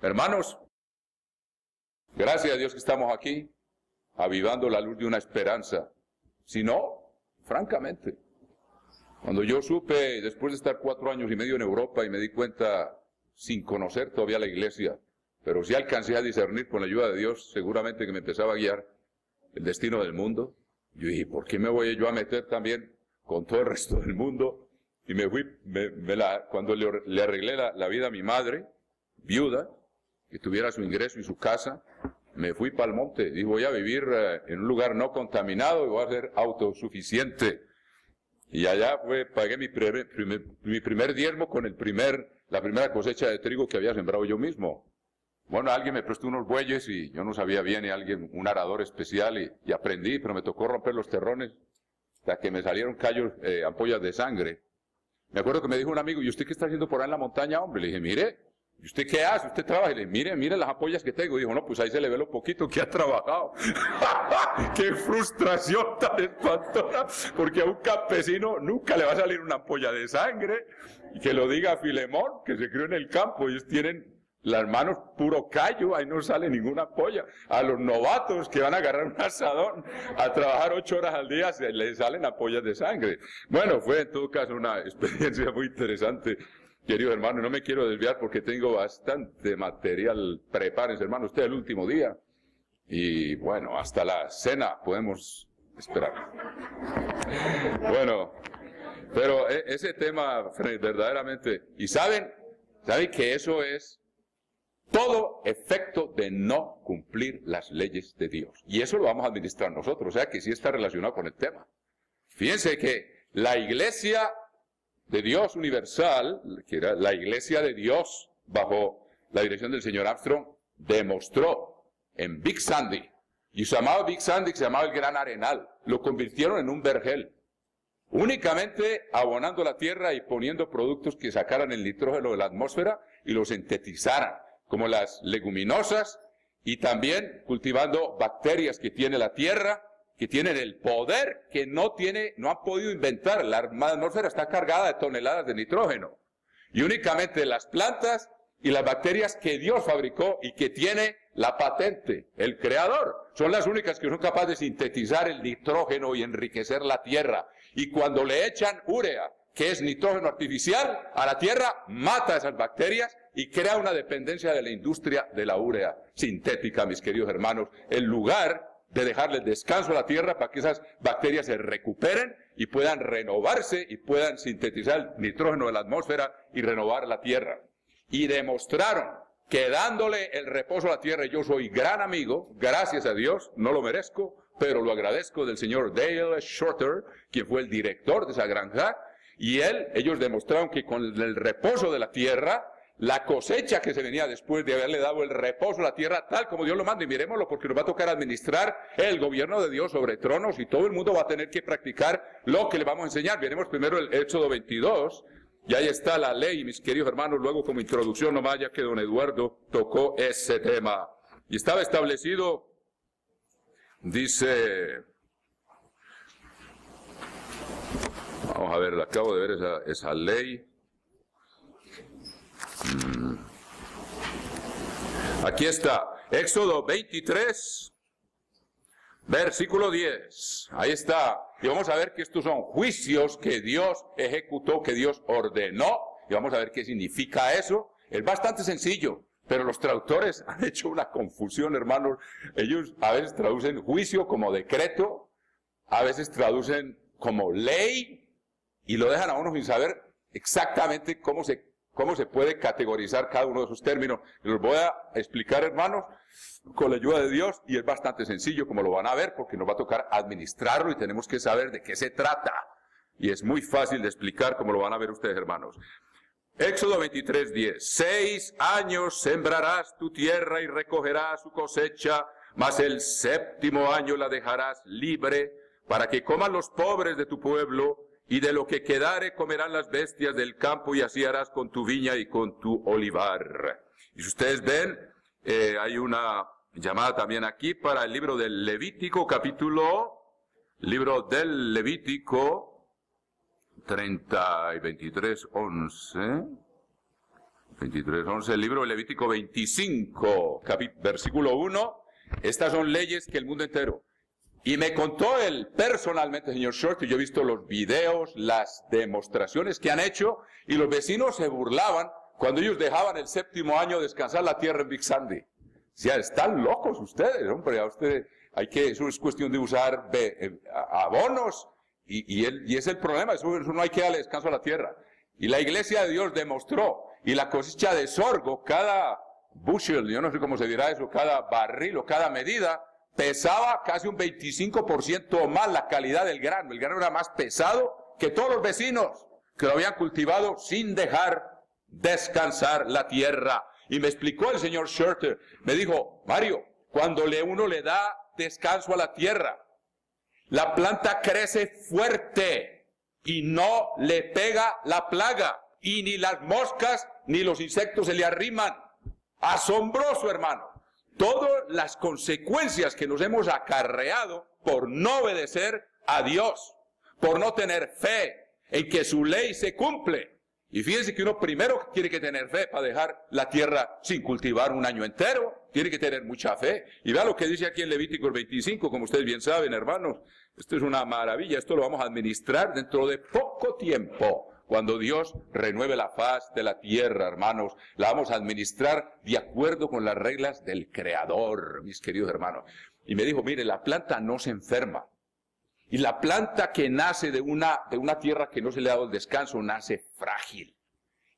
Hermanos, gracias a Dios que estamos aquí, avivando la luz de una esperanza. Si no, francamente, cuando yo supe, después de estar 4 años y medio en Europa y me di cuenta, sin conocer todavía la iglesia, pero sí alcancé a discernir con la ayuda de Dios, seguramente que me empezaba a guiar el destino del mundo. Yo dije, ¿por qué me voy yo a meter también con todo el resto del mundo? Y me fui, cuando le arreglé la vida a mi madre, viuda, que tuviera su ingreso y su casa, me fui para el monte. Dije, voy a vivir en un lugar no contaminado y voy a ser autosuficiente. Y allá pagué mi primer diezmo con la primera cosecha de trigo que había sembrado yo mismo. Bueno, alguien me prestó unos bueyes y yo no sabía bien, y un arador especial, y aprendí, pero me tocó romper los terrones hasta que me salieron ampollas de sangre. Me acuerdo que me dijo un amigo, ¿y usted qué está haciendo por ahí en la montaña, hombre? Le dije, mire, ¿y usted qué hace? ¿Usted trabaja? Y le dije, mire las ampollas que tengo. Y dijo, no, pues ahí se le ve lo poquito que ha trabajado. ¡Qué frustración tan espantosa! Porque a un campesino nunca le va a salir una ampolla de sangre. Y que lo diga Filemón, que se crió en el campo, ellos tienen las manos puro callo, ahí no sale ninguna ampolla. A los novatos que van a agarrar un asadón a trabajar 8 horas al día, les salen ampollas de sangre. Bueno, fue en todo caso una experiencia muy interesante. Queridos hermanos, no me quiero desviar porque tengo bastante material. Prepárense, hermano, usted el último día. Y bueno, hasta la cena podemos esperar. Bueno, pero ese tema verdaderamente... Y ¿saben que eso es todo efecto de no cumplir las leyes de Dios? Y eso lo vamos a administrar nosotros, o sea que sí está relacionado con el tema. Fíjense que la iglesia de Dios universal, que era la iglesia de Dios bajo la dirección del señor Armstrong, demostró en Big Sandy, y se llamaba Big Sandy, se llamaba el Gran Arenal, lo convirtieron en un vergel, únicamente abonando la tierra y poniendo productos que sacaran el nitrógeno de la atmósfera y lo sintetizaran, como las leguminosas, y también cultivando bacterias que tiene la tierra, que tienen el poder que no han podido inventar. La atmósfera está cargada de toneladas de nitrógeno. Y únicamente las plantas y las bacterias que Dios fabricó y que tiene la patente, el creador, son las únicas que son capaces de sintetizar el nitrógeno y enriquecer la tierra. Y cuando le echan urea, que es nitrógeno artificial, a la tierra, mata a esas bacterias y crea una dependencia de la industria de la urea sintética, mis queridos hermanos, en lugar de dejarle descanso a la tierra para que esas bacterias se recuperen y puedan renovarse y puedan sintetizar el nitrógeno de la atmósfera y renovar la tierra. Y demostraron que dándole el reposo a la tierra, yo soy gran amigo, gracias a Dios, no lo merezco, pero lo agradezco, del señor Dale Shorter, quien fue el director de esa granja, y ellos demostraron que con el reposo de la tierra, la cosecha que se venía después de haberle dado el reposo a la tierra, tal como Dios lo manda, y miremoslo, porque nos va a tocar administrar el gobierno de Dios sobre tronos, y todo el mundo va a tener que practicar lo que le vamos a enseñar. Veremos primero el Éxodo 22, y ahí está la ley, mis queridos hermanos, luego como introducción nomás, ya que don Eduardo tocó ese tema. Y estaba establecido, dice... Vamos a ver, acabo de ver esa ley. Aquí está, Éxodo 23, versículo 10. Ahí está. Y vamos a ver que estos son juicios que Dios ejecutó, que Dios ordenó. Y vamos a ver qué significa eso. Es bastante sencillo, pero los traductores han hecho una confusión, hermanos. Ellos a veces traducen juicio como decreto, a veces traducen como ley, y lo dejan a uno sin saber exactamente cómo se puede categorizar cada uno de esos términos. Los voy a explicar, hermanos, con la ayuda de Dios, y es bastante sencillo, como lo van a ver, porque nos va a tocar administrarlo y tenemos que saber de qué se trata. Y es muy fácil de explicar, como lo van a ver ustedes, hermanos. Éxodo 23, 10. 6 años sembrarás tu tierra y recogerás su cosecha, mas el 7º año la dejarás libre, para que coman los pobres de tu pueblo, y de lo que quedare comerán las bestias del campo, y así harás con tu viña y con tu olivar. Y si ustedes ven, hay una llamada también aquí para el libro del Levítico, libro del Levítico 30 y 23, 11, 23, 11, el libro de Levítico 25, versículo 1. Estas son leyes que el mundo entero. Y me contó él personalmente, señor Short, y yo he visto los videos, las demostraciones que han hecho, y los vecinos se burlaban cuando ellos dejaban el 7º año descansar la tierra en Big Sandy. O sea, están locos ustedes, hombre, a ustedes eso es cuestión de usar abonos, y es el problema, eso no hay que darle descanso a la tierra. Y la iglesia de Dios demostró, y la cosecha de sorgo, cada bushel, yo no sé cómo se dirá eso, cada barril o cada medida, pesaba casi un 25% más la calidad del grano. El grano era más pesado que todos los vecinos que lo habían cultivado sin dejar descansar la tierra. Y me explicó el señor Shorter, me dijo, Mario, cuando uno le da descanso a la tierra, la planta crece fuerte y no le pega la plaga, y ni las moscas ni los insectos se le arriman. Asombroso, hermano. Todas las consecuencias que nos hemos acarreado por no obedecer a Dios, por no tener fe en que su ley se cumple. Y fíjense que uno primero tiene que tener fe para dejar la tierra sin cultivar un año entero. Tiene que tener mucha fe. Y vea lo que dice aquí en Levítico 25, como ustedes bien saben, hermanos. Esto es una maravilla. Esto lo vamos a administrar dentro de poco tiempo. Cuando Dios renueve la faz de la tierra, hermanos, la vamos a administrar de acuerdo con las reglas del Creador, mis queridos hermanos. Y me dijo, mire, la planta no se enferma. Y la planta que nace de una tierra que no se le ha dado el descanso, nace frágil.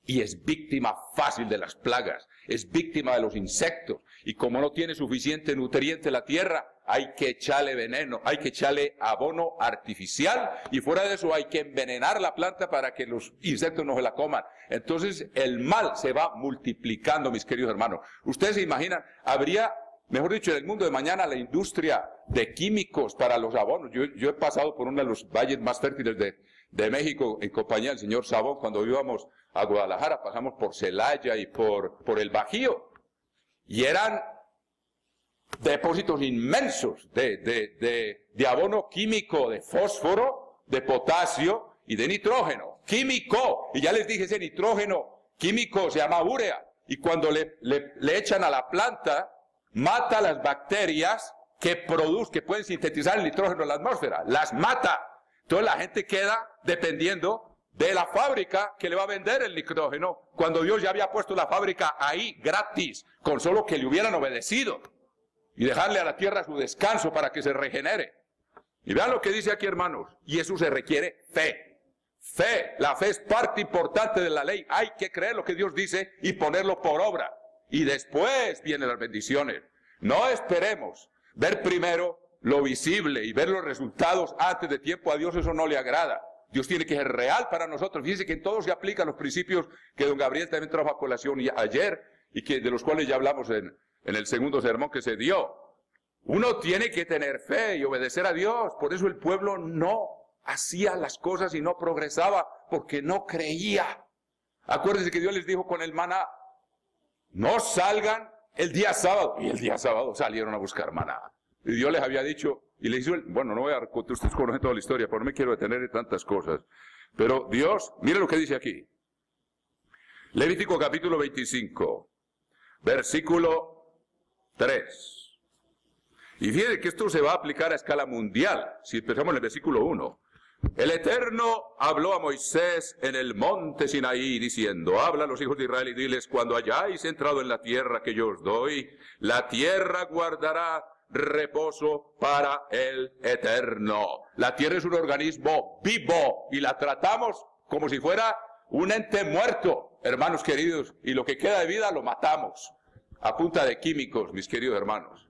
Y es víctima fácil de las plagas, es víctima de los insectos. Y como no tiene suficiente nutriente la tierra, hay que echarle veneno, hay que echarle abono artificial, y fuera de eso hay que envenenar la planta para que los insectos no se la coman. Entonces el mal se va multiplicando, mis queridos hermanos. Ustedes se imaginan, habría, mejor dicho, en el mundo de mañana la industria de químicos para los abonos. Yo he pasado por uno de los valles más fértiles de México en compañía del señor Sabón. Cuando íbamos a Guadalajara, pasamos por Celaya y por el Bajío, y eran depósitos inmensos de abono químico, de fósforo, de potasio y de nitrógeno. Químico, y ya les dije, ese nitrógeno químico se llama urea, y cuando le echan a la planta, mata las bacterias que pueden sintetizar el nitrógeno en la atmósfera, las mata. Entonces la gente queda dependiendo de la fábrica que le va a vender el nitrógeno, cuando Dios ya había puesto la fábrica ahí gratis, con solo que le hubieran obedecido y dejarle a la tierra su descanso para que se regenere. Y vean lo que dice aquí, hermanos, y eso se requiere fe. Fe, la fe es parte importante de la ley. Hay que creer lo que Dios dice y ponerlo por obra. Y después vienen las bendiciones. No esperemos ver primero lo visible y ver los resultados antes de tiempo. A Dios eso no le agrada. Dios tiene que ser real para nosotros. Fíjense que en todo se aplican los principios que don Gabriel también trajo a colación ayer, y que de los cuales ya hablamos en el segundo sermón que se dio. Uno tiene que tener fe y obedecer a Dios. Por eso el pueblo no hacía las cosas y no progresaba, porque no creía. Acuérdense que Dios les dijo con el maná, no salgan el día sábado. Y el día sábado salieron a buscar maná. Y Dios les había dicho, y les hizo, bueno, no voy a contar, ustedes conocen toda la historia, pero no me quiero detener en tantas cosas. Pero Dios, mire lo que dice aquí. Levítico capítulo 25, versículo 3. Y fíjense que esto se va a aplicar a escala mundial, si empezamos en el versículo 1. El Eterno habló a Moisés en el monte Sinaí, diciendo, habla a los hijos de Israel y diles, cuando hayáis entrado en la tierra que yo os doy, la tierra guardará reposo para el Eterno. La tierra es un organismo vivo y la tratamos como si fuera un ente muerto, hermanos queridos, y lo que queda de vida lo matamos a punta de químicos, mis queridos hermanos.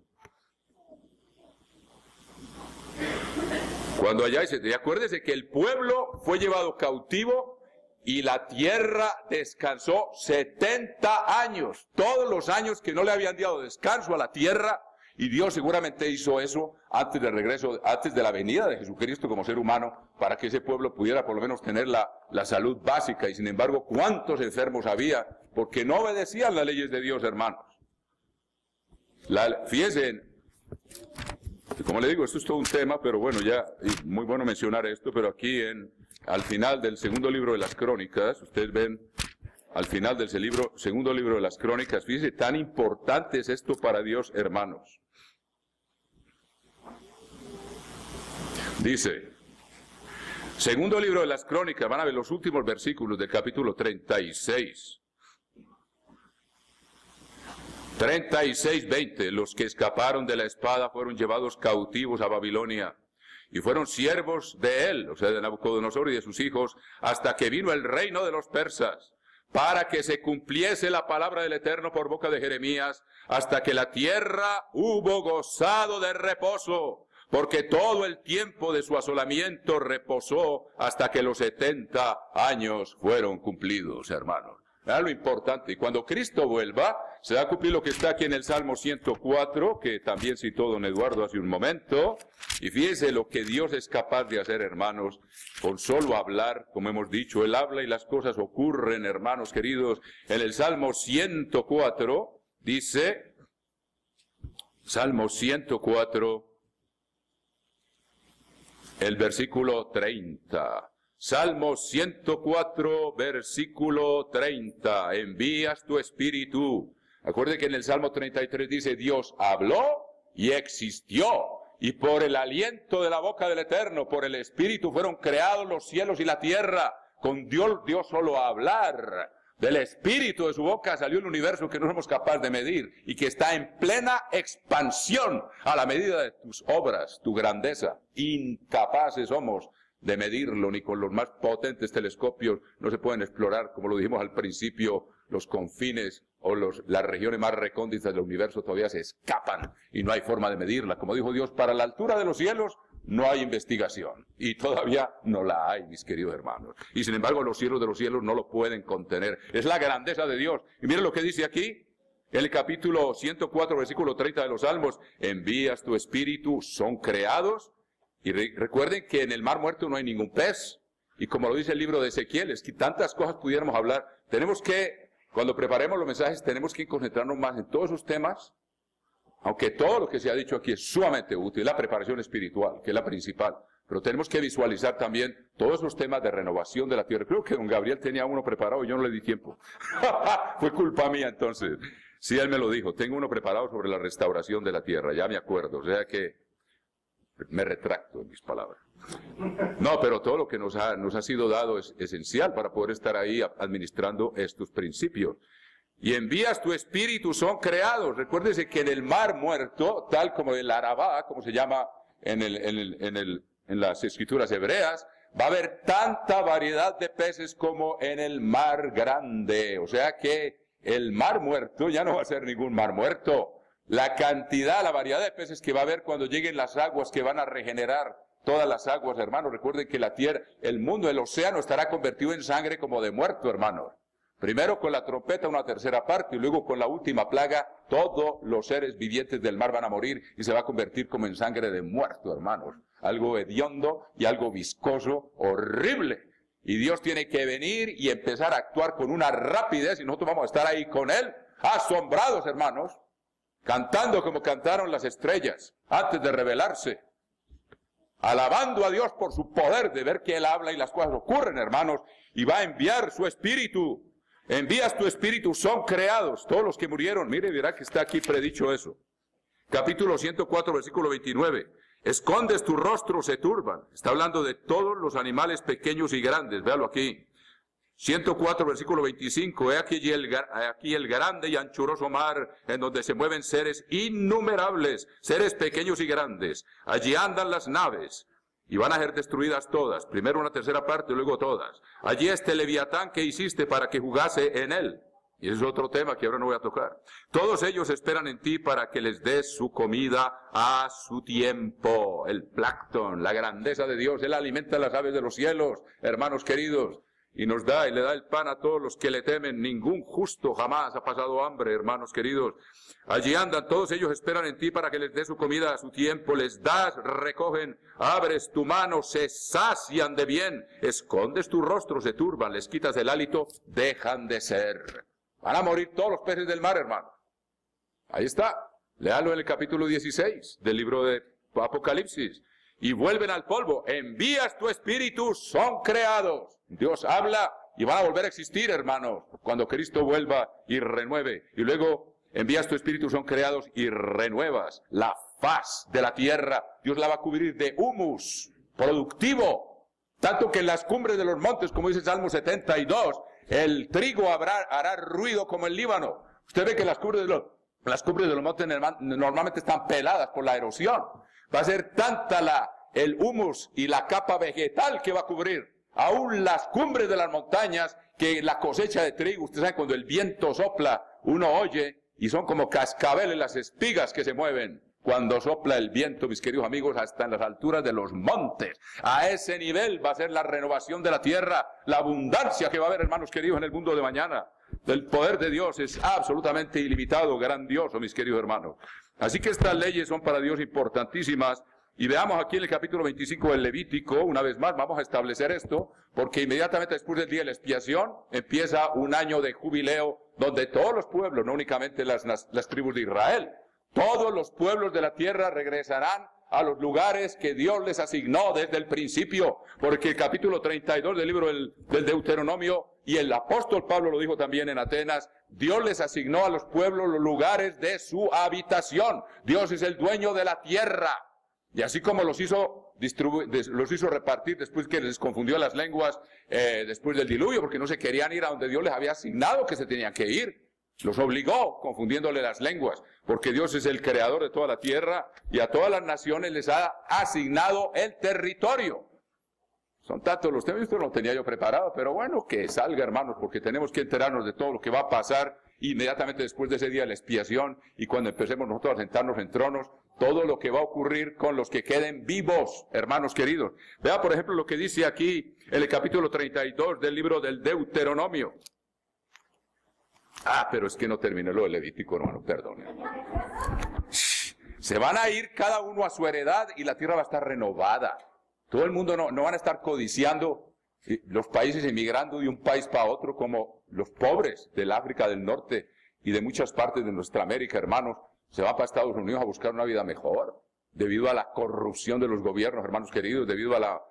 Cuando allá dice, acuérdese que el pueblo fue llevado cautivo y la tierra descansó 70 años, todos los años que no le habían dado descanso a la tierra. Y Dios seguramente hizo eso antes del regreso, antes de la venida de Jesucristo como ser humano, para que ese pueblo pudiera por lo menos tener la salud básica. Y sin embargo, ¿cuántos enfermos había? Porque no obedecían las leyes de Dios, hermanos. Fíjense, como le digo, esto es todo un tema, pero bueno, ya, muy bueno mencionar esto, pero aquí al final del segundo libro de las Crónicas, ustedes ven al final del segundo libro de las Crónicas. Fíjense, tan importante es esto para Dios, hermanos. Dice, segundo libro de las Crónicas, van a ver los últimos versículos del capítulo 36. 36:20, los que escaparon de la espada fueron llevados cautivos a Babilonia y fueron siervos de él, o sea, de Nabucodonosor y de sus hijos, hasta que vino el reino de los persas, para que se cumpliese la palabra del Eterno por boca de Jeremías, hasta que la tierra hubo gozado de reposo, porque todo el tiempo de su asolamiento reposó hasta que los 70 años fueron cumplidos, hermanos. Vean lo importante, y cuando Cristo vuelva, se va a cumplir lo que está aquí en el Salmo 104, que también citó don Eduardo hace un momento, y fíjense lo que Dios es capaz de hacer, hermanos, con solo hablar, como hemos dicho, Él habla y las cosas ocurren, hermanos queridos. En el Salmo 104, dice, Salmo 104, el versículo 30. Salmo 104, versículo 30. Envías tu espíritu. Acuérdense que en el Salmo 33 dice, Dios habló y existió. Y por el aliento de la boca del Eterno, por el Espíritu, fueron creados los cielos y la tierra. Con Dios solo a hablar. Del Espíritu de su boca salió el universo que no somos capaces de medir y que está en plena expansión a la medida de tus obras, tu grandeza. Incapaces somos de medirlo, ni con los más potentes telescopios no se pueden explorar, como lo dijimos al principio, los confines o las regiones más recónditas del universo todavía se escapan y no hay forma de medirla. Como dijo Dios, para la altura de los cielos no hay investigación, y todavía no la hay, mis queridos hermanos. Y sin embargo los cielos de los cielos no lo pueden contener. Es la grandeza de Dios. Y miren lo que dice aquí, en el capítulo 104, versículo 30 de los Salmos, envías tu espíritu, son creados. Y recuerden que en el mar muerto no hay ningún pez. Y como lo dice el libro de Ezequiel, es que tantas cosas pudiéramos hablar. Tenemos que, cuando preparemos los mensajes, tenemos que concentrarnos más en todos esos temas. Aunque todo lo que se ha dicho aquí es sumamente útil, la preparación espiritual, que es la principal. Pero tenemos que visualizar también todos esos temas de renovación de la tierra. Creo que don Gabriel tenía uno preparado y yo no le di tiempo. Fue culpa mía entonces. Sí, él me lo dijo. Tengo uno preparado sobre la restauración de la tierra, ya me acuerdo. O sea que me retracto en mis palabras. No, pero todo lo que nos ha sido dado es esencial para poder estar ahí administrando estos principios. Y envías tu espíritu, son creados. Recuérdese que en el mar muerto, tal como el Arabá, como se llama en las escrituras hebreas, va a haber tanta variedad de peces como en el mar grande. O sea que el mar muerto ya no va a ser ningún mar muerto. La cantidad, la variedad de peces que va a haber cuando lleguen las aguas que van a regenerar todas las aguas, hermanos. Recuerden que la tierra, el mundo, el océano estará convertido en sangre como de muerto, hermanos. Primero con la trompeta una tercera parte y luego con la última plaga, todos los seres vivientes del mar van a morir y se va a convertir como en sangre de muerto, hermanos. Algo hediondo y algo viscoso, horrible. Y Dios tiene que venir y empezar a actuar con una rapidez y nosotros vamos a estar ahí con Él, asombrados, hermanos. Cantando como cantaron las estrellas antes de revelarse, alabando a Dios por su poder de ver que Él habla y las cosas ocurren, hermanos, y va a enviar su espíritu. Envías tu espíritu, son creados todos los que murieron. Mire, verá que está aquí predicho eso. Capítulo 104, versículo 29. Escondes tu rostro, se turban. Está hablando de todos los animales pequeños y grandes, véalo aquí. 104, versículo 25, he aquí el grande y anchuroso mar, en donde se mueven seres innumerables, seres pequeños y grandes. Allí andan las naves, y van a ser destruidas todas, primero una tercera parte, y luego todas. Allí este Leviatán que hiciste para que jugase en él. Y ese es otro tema que ahora no voy a tocar. Todos ellos esperan en ti para que les des su comida a su tiempo. El plancton, la grandeza de Dios, Él alimenta las aves de los cielos, hermanos queridos. Y nos da y le da el pan a todos los que le temen. Ningún justo jamás ha pasado hambre, hermanos queridos. Allí andan, todos ellos esperan en ti para que les dé su comida a su tiempo. Les das, recogen, abres tu mano, se sacian de bien. Escondes tu rostro, se turban, les quitas el hálito, dejan de ser. Van a morir todos los peces del mar, hermano. Ahí está. Léalo en el capítulo 16 del libro de Apocalipsis. Y vuelven al polvo. Envías tu espíritu, son creados. Dios habla y van a volver a existir, hermanos, cuando Cristo vuelva y renueve. Y luego envías tu espíritu, son creados y renuevas la faz de la tierra. Dios la va a cubrir de humus productivo, tanto que en las cumbres de los montes, como dice Salmo 72, el trigo hará ruido como el Líbano. Usted ve que las cumbres de los montes normalmente están peladas por la erosión. Va a ser tanta el humus y la capa vegetal que va a cubrir aún las cumbres de las montañas, que la cosecha de trigo, usted sabe, cuando el viento sopla, uno oye y son como cascabeles las espigas que se mueven cuando sopla el viento, mis queridos amigos, hasta en las alturas de los montes. A ese nivel va a ser la renovación de la tierra, la abundancia que va a haber, hermanos queridos, en el mundo de mañana. El poder de Dios es absolutamente ilimitado, grandioso, mis queridos hermanos. Así que estas leyes son para Dios importantísimas. Y veamos aquí en el capítulo 25 del Levítico, una vez más, vamos a establecer esto, porque inmediatamente después del día de la expiación empieza un año de jubileo, donde todos los pueblos, no únicamente las tribus de Israel, todos los pueblos de la tierra regresarán a los lugares que Dios les asignó desde el principio, porque el capítulo 32 del libro del Deuteronomio, y el apóstol Pablo lo dijo también en Atenas, Dios les asignó a los pueblos los lugares de su habitación. Dios es el dueño de la tierra. Y así como los hizo repartir después que les confundió las lenguas, después del diluvio, porque no se querían ir a donde Dios les había asignado que se tenían que ir. Los obligó, confundiéndole las lenguas, porque Dios es el creador de toda la tierra y a todas las naciones les ha asignado el territorio. Son tantos los temas, esto no lo tenía yo preparado, pero bueno, que salga, hermanos, porque tenemos que enterarnos de todo lo que va a pasar inmediatamente después de ese día de la expiación, y cuando empecemos nosotros a sentarnos en tronos, todo lo que va a ocurrir con los que queden vivos, hermanos queridos. Vea, por ejemplo, lo que dice aquí en el capítulo 32 del libro del Deuteronomio. Pero es que no terminé lo del Levítico, hermano, perdón. Se van a ir cada uno a su heredad y la tierra va a estar renovada. Todo el mundo no van a estar codiciando los países, emigrando de un país para otro, como los pobres del África del Norte y de muchas partes de nuestra América, hermanos. Se van para Estados Unidos a buscar una vida mejor, debido a la corrupción de los gobiernos, hermanos queridos, debido a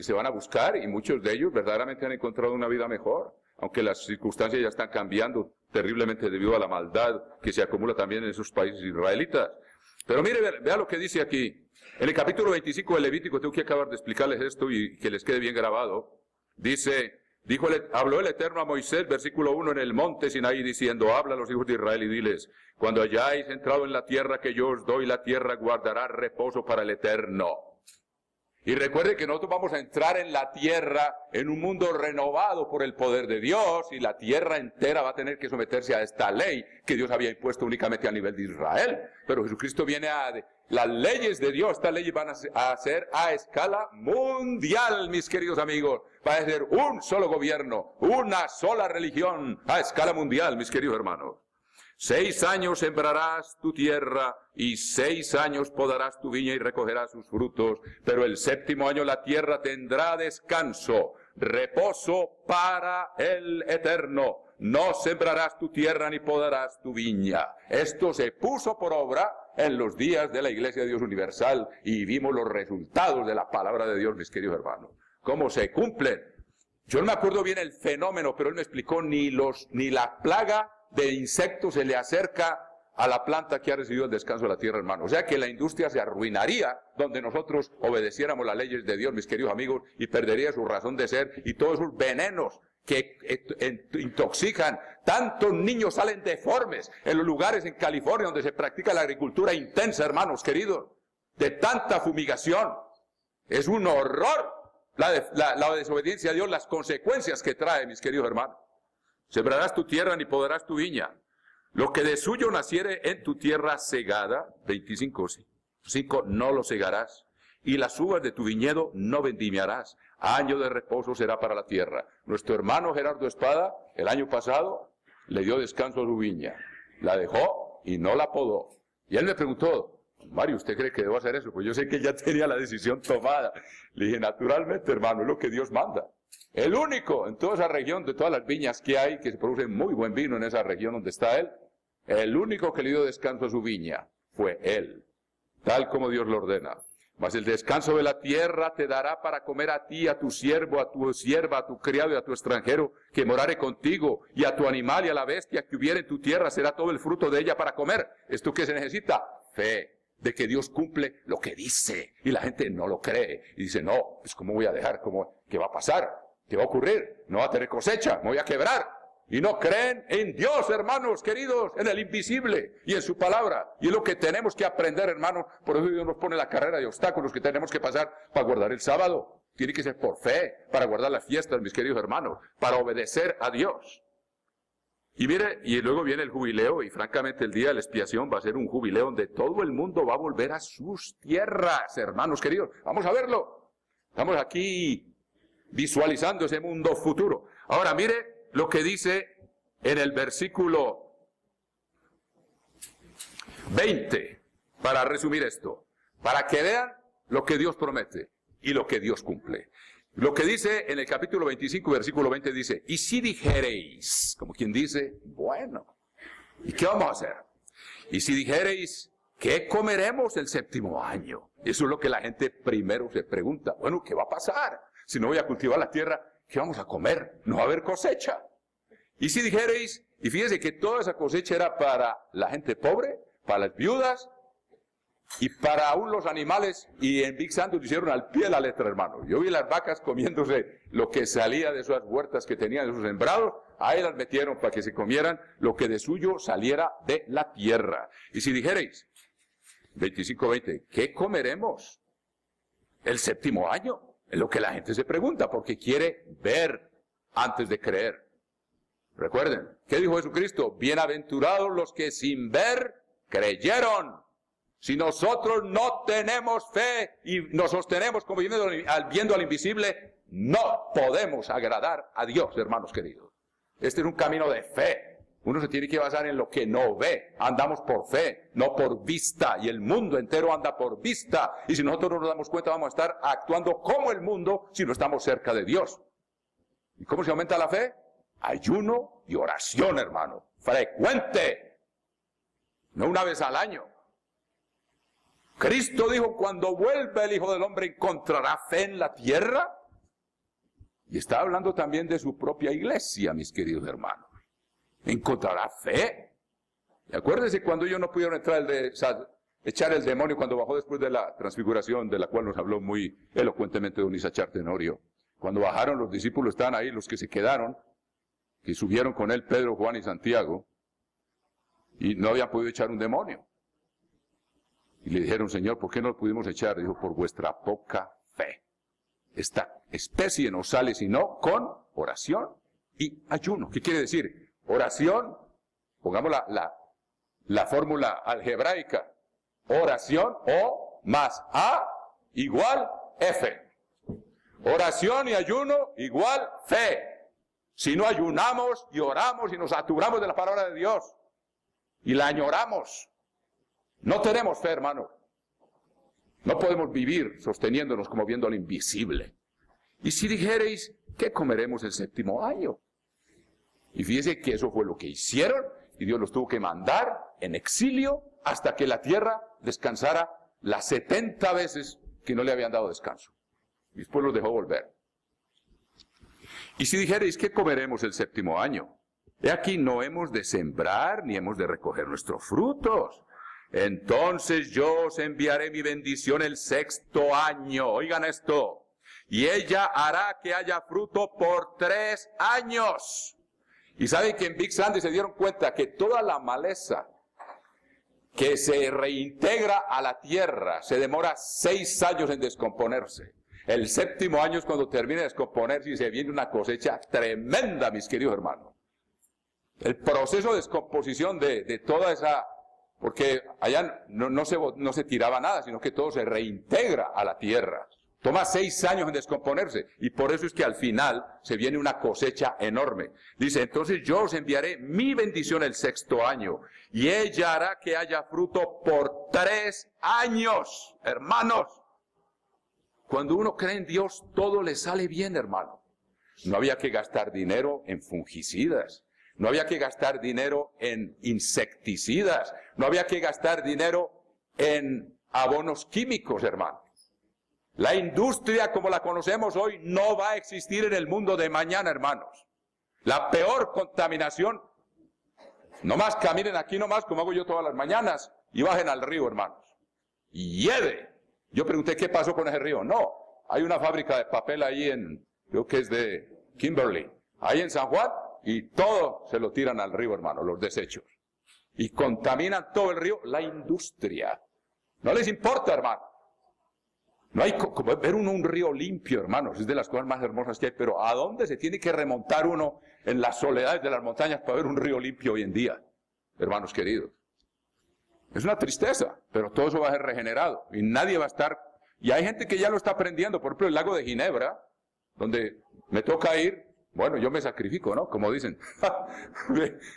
se van a buscar, y muchos de ellos verdaderamente han encontrado una vida mejor, aunque las circunstancias ya están cambiando terriblemente debido a la maldad que se acumula también en esos países israelitas. Pero mire, vea lo que dice aquí. En el capítulo 25 del Levítico, tengo que acabar de explicarles esto y que les quede bien grabado. Dice, habló el Eterno a Moisés, versículo 1, en el monte Sinaí, diciendo, habla a los hijos de Israel y diles, cuando hayáis entrado en la tierra que yo os doy, la tierra guardará reposo para el Eterno. Y recuerde que nosotros vamos a entrar en la tierra, en un mundo renovado por el poder de Dios, y la tierra entera va a tener que someterse a esta ley que Dios había impuesto únicamente a nivel de Israel. Pero Jesucristo viene las leyes de Dios, estas leyes van a ser a escala mundial, mis queridos amigos. Va a ser un solo gobierno, una sola religión a escala mundial, mis queridos hermanos. 6 años sembrarás tu tierra y 6 años podarás tu viña y recogerás sus frutos, pero el 7º año la tierra tendrá descanso, reposo para el Eterno. No sembrarás tu tierra ni podarás tu viña. Esto se puso por obra en los días de la Iglesia de Dios Universal y vimos los resultados de la palabra de Dios, mis queridos hermanos. Cómo se cumplen. Yo no me acuerdo bien el fenómeno, pero él me explicó ni la plaga de insectos se le acerca a la planta que ha recibido el descanso de la tierra, hermano. O sea que la industria se arruinaría donde nosotros obedeciéramos las leyes de Dios, mis queridos amigos, y perdería su razón de ser, y todos esos venenos que intoxican. Tantos niños salen deformes en los lugares en California donde se practica la agricultura intensa, hermanos queridos, de tanta fumigación. Es un horror la desobediencia a Dios, las consecuencias que trae, mis queridos hermanos. Sembrarás tu tierra ni podarás tu viña. Lo que de suyo naciere en tu tierra segada, 25, no lo segarás. Y las uvas de tu viñedo no vendimiarás. Año de reposo será para la tierra. Nuestro hermano Gerardo Espada, el año pasado, le dio descanso a su viña. La dejó y no la podó. Y él me preguntó, Mario, ¿usted cree que debo hacer eso? Pues yo sé que ya tenía la decisión tomada. Le dije, naturalmente, hermano, es lo que Dios manda. El único en toda esa región, de todas las viñas que hay, que se produce muy buen vino en esa región donde está él, el único que le dio descanso a su viña fue él, tal como Dios lo ordena. Mas el descanso de la tierra te dará para comer a ti, a tu siervo, a tu sierva, a tu criado y a tu extranjero, que morare contigo, y a tu animal y a la bestia que hubiere en tu tierra, será todo el fruto de ella para comer. ¿Esto qué se necesita? Fe, de que Dios cumple lo que dice, y la gente no lo cree, y dice, no, pues ¿cómo voy a dejar? ¿Qué va a pasar? ¿Qué va a ocurrir? No va a tener cosecha, me voy a quebrar. Y no creen en Dios, hermanos queridos, en el invisible y en su palabra. Y es lo que tenemos que aprender, hermanos. Por eso Dios nos pone la carrera de obstáculos que tenemos que pasar para guardar el sábado. Tiene que ser por fe, para guardar las fiestas, mis queridos hermanos, para obedecer a Dios. Y mire, y luego viene el jubileo, y francamente el día de la expiación va a ser un jubileo donde todo el mundo va a volver a sus tierras, hermanos queridos. Vamos a verlo. Estamos aquí visualizando ese mundo futuro. Ahora mire lo que dice en el versículo 20, para resumir esto, para que vean lo que Dios promete y lo que Dios cumple. Lo que dice en el capítulo 25, versículo 20 dice, y si dijereis, como quien dice, bueno, ¿y qué vamos a hacer? Y si dijereis, ¿qué comeremos el séptimo año? Eso es lo que la gente primero se pregunta. Bueno, ¿qué va a pasar? Si no voy a cultivar la tierra, ¿qué vamos a comer? No va a haber cosecha. Y si dijereis, y fíjense que toda esa cosecha era para la gente pobre, para las viudas, y para aún los animales, y en Big Santo lo hicieron al pie de la letra, hermano. Yo vi las vacas comiéndose lo que salía de esas huertas que tenían, de esos sembrados, ahí las metieron para que se comieran lo que de suyo saliera de la tierra. Y si dijereis, 25-20, ¿qué comeremos el séptimo año? Es lo que la gente se pregunta, porque quiere ver antes de creer. Recuerden, ¿qué dijo Jesucristo? Bienaventurados los que sin ver creyeron. Si nosotros no tenemos fe y nos sostenemos como viendo al invisible, no podemos agradar a Dios, hermanos queridos. Este es un camino de fe. Uno se tiene que basar en lo que no ve. Andamos por fe, no por vista. Y el mundo entero anda por vista. Y si nosotros no nos damos cuenta, vamos a estar actuando como el mundo si no estamos cerca de Dios. ¿Y cómo se aumenta la fe? Ayuno y oración, hermano. Frecuente. No una vez al año. Cristo dijo, cuando vuelva el Hijo del Hombre, ¿encontrará fe en la tierra? Y está hablando también de su propia iglesia, mis queridos hermanos. ¿Encontrará fe? Y acuérdense cuando ellos no pudieron echar el demonio cuando bajó después de la transfiguración, de la cual nos habló muy elocuentemente don Isachar Tenorio. Cuando bajaron los discípulos, estaban ahí los que se quedaron, que subieron con él Pedro, Juan y Santiago, y no habían podido echar un demonio. Y le dijeron, Señor, ¿por qué no lo pudimos echar? Dijo, por vuestra poca fe. Esta especie no sale sino con oración y ayuno. ¿Qué quiere decir? Oración, pongamos la fórmula algebraica. Oración, O más A igual F. Oración y ayuno igual fe. Si no ayunamos y oramos y nos saturamos de la palabra de Dios y la añoramos, no tenemos fe, hermano. No podemos vivir sosteniéndonos como viendo al invisible. Y si dijereis, ¿qué comeremos el séptimo año? Y fíjese que eso fue lo que hicieron, y Dios los tuvo que mandar en exilio hasta que la tierra descansara las 70 veces que no le habían dado descanso. Y después los dejó volver. Y si dijereis, ¿qué comeremos el séptimo año? He aquí, no hemos de sembrar, ni hemos de recoger nuestros frutos. Entonces yo os enviaré mi bendición el sexto año. Oigan esto. Y ella hará que haya fruto por 3 años. Y saben que en Big Sandy se dieron cuenta que toda la maleza que se reintegra a la tierra se demora 6 años en descomponerse. El séptimo año es cuando termina de descomponerse y se viene una cosecha tremenda, mis queridos hermanos. El proceso de descomposición de toda esa... Porque allá no se tiraba nada, sino que todo se reintegra a la tierra. Toma 6 años en descomponerse. Y por eso es que al final se viene una cosecha enorme. Dice, entonces yo os enviaré mi bendición el sexto año. Y ella hará que haya fruto por 3 años. Hermanos, cuando uno cree en Dios, todo le sale bien, hermano. No había que gastar dinero en fungicidas. No había que gastar dinero en insecticidas. No había que gastar dinero en abonos químicos, hermano. La industria como la conocemos hoy no va a existir en el mundo de mañana, hermanos. La peor contaminación, nomás caminen aquí nomás como hago yo todas las mañanas y bajen al río, hermanos. Y hiede. Yo pregunté qué pasó con ese río. No, hay una fábrica de papel ahí creo que es de Kimberly, ahí en San Juan, y todo se lo tiran al río, hermano, los desechos. Y contaminan todo el río, la industria. No les importa, hermano. No hay como ver uno un río limpio, hermanos, es de las cosas más hermosas que hay, pero ¿a dónde se tiene que remontar uno en las soledades de las montañas para ver un río limpio hoy en día, hermanos queridos? Es una tristeza, pero todo eso va a ser regenerado y nadie va a estar. Y hay gente que ya lo está aprendiendo, por ejemplo, el lago de Ginebra, donde me toca ir, bueno, yo me sacrifico, ¿no? Como dicen,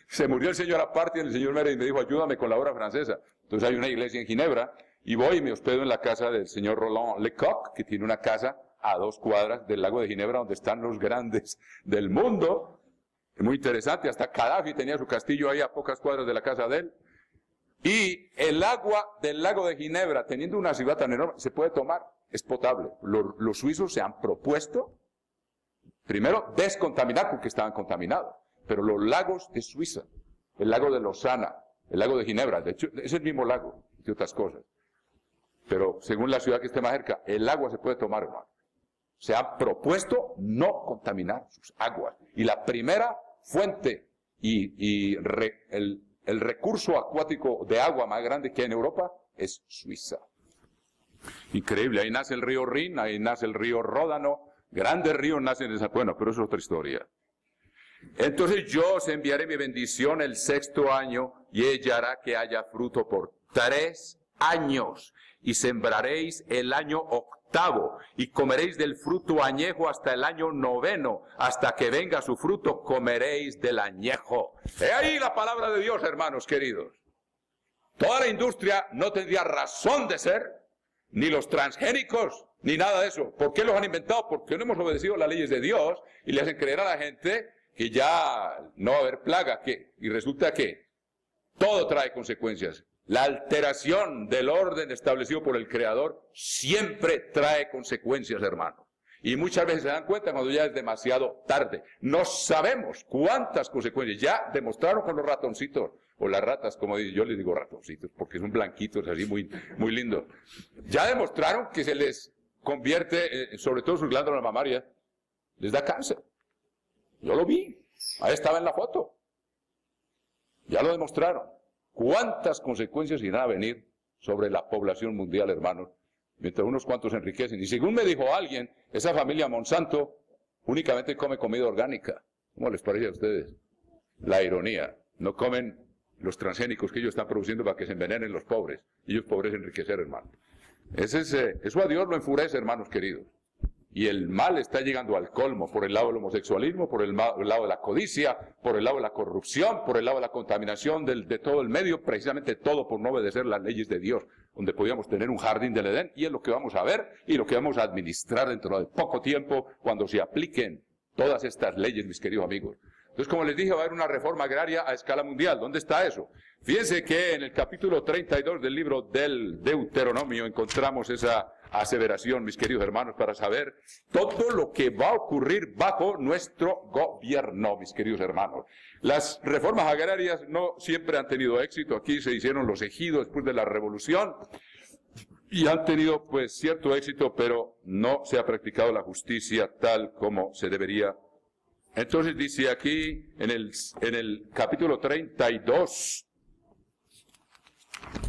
se murió el señor aparte y el señor me dijo, ayúdame con la obra francesa. Entonces hay una iglesia en Ginebra y voy y me hospedo en la casa del señor Roland Lecoq, que tiene una casa a 2 cuadras del lago de Ginebra, donde están los grandes del mundo. Muy interesante, hasta Gaddafi tenía su castillo ahí a pocas cuadras de la casa de él. Y el agua del lago de Ginebra, teniendo una ciudad tan enorme, se puede tomar, es potable. Los suizos se han propuesto, primero, descontaminar porque estaban contaminados. Pero los lagos de Suiza, el lago de Lausana, el lago de Ginebra, de hecho, es el mismo lago, y otras cosas. Pero según la ciudad que esté más cerca, el agua se puede tomar, hermano. Se han propuesto no contaminar sus aguas. Y la primera fuente el recurso acuático de agua más grande que hay en Europa es Suiza. Increíble, ahí nace el río Rin, ahí nace el río Ródano, grandes ríos nacen en esa... Bueno, pero eso es otra historia. Entonces yo os enviaré mi bendición el 6º año, y ella hará que haya fruto por 3 años, y sembraréis el año 8º, y comeréis del fruto añejo hasta el año 9º, hasta que venga su fruto, comeréis del añejo. He ahí la palabra de Dios, hermanos queridos. Toda la industria no tendría razón de ser, ni los transgénicos, ni nada de eso. ¿Por qué los han inventado? Porque no hemos obedecido las leyes de Dios, y le hacen creer a la gente que ya no va a haber plaga, y resulta que todo trae consecuencias. La alteración del orden establecido por el Creador siempre trae consecuencias, hermano. Y muchas veces se dan cuenta cuando ya es demasiado tarde. No sabemos cuántas consecuencias. Ya demostraron con los ratoncitos, o las ratas, como yo les digo ratoncitos, porque son blanquitos, así muy, muy lindos. Ya demostraron que se les convierte, sobre todo sus glándulas mamarias, les da cáncer. Yo lo vi, ahí estaba en la foto. Ya lo demostraron. ¿Cuántas consecuencias irán a venir sobre la población mundial, hermanos? Mientras unos cuantos se enriquecen. Y según me dijo alguien, esa familia Monsanto únicamente come comida orgánica. ¿Cómo les parece a ustedes? La ironía. No comen los transgénicos que ellos están produciendo para que se envenenen los pobres. Y ellos pobres enriquecer, hermano. Eso a Dios lo enfurece, hermanos queridos. Y el mal está llegando al colmo por el lado del homosexualismo, por el lado de la codicia, por el lado de la corrupción, por el lado de la contaminación de todo el medio, precisamente todo por no obedecer las leyes de Dios, donde podíamos tener un jardín del Edén, y es lo que vamos a ver y lo que vamos a administrar dentro de poco tiempo cuando se apliquen todas estas leyes, mis queridos amigos. Entonces, como les dije, va a haber una reforma agraria a escala mundial. ¿Dónde está eso? Fíjense que en el capítulo 32 del libro del Deuteronomio encontramos esa aseveración, mis queridos hermanos, para saber todo lo que va a ocurrir bajo nuestro gobierno, mis queridos hermanos. Las reformas agrarias no siempre han tenido éxito. Aquí se hicieron los ejidos después de la revolución y han tenido pues cierto éxito, pero no se ha practicado la justicia tal como se debería. Entonces dice aquí en el capítulo 32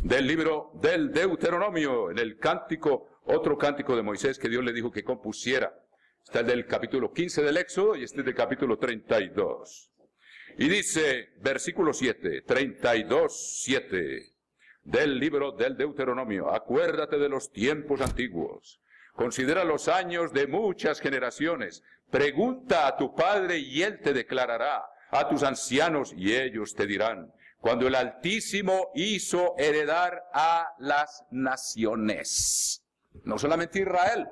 del libro del Deuteronomio, en el cántico, otro cántico de Moisés que Dios le dijo que compusiera. Está el del capítulo 15 del Éxodo y este es del capítulo 32. Y dice, versículo 7, 32, 7, del libro del Deuteronomio: acuérdate de los tiempos antiguos, considera los años de muchas generaciones, pregunta a tu padre y él te declarará, a tus ancianos y ellos te dirán, cuando el Altísimo hizo heredar a las naciones. No solamente Israel,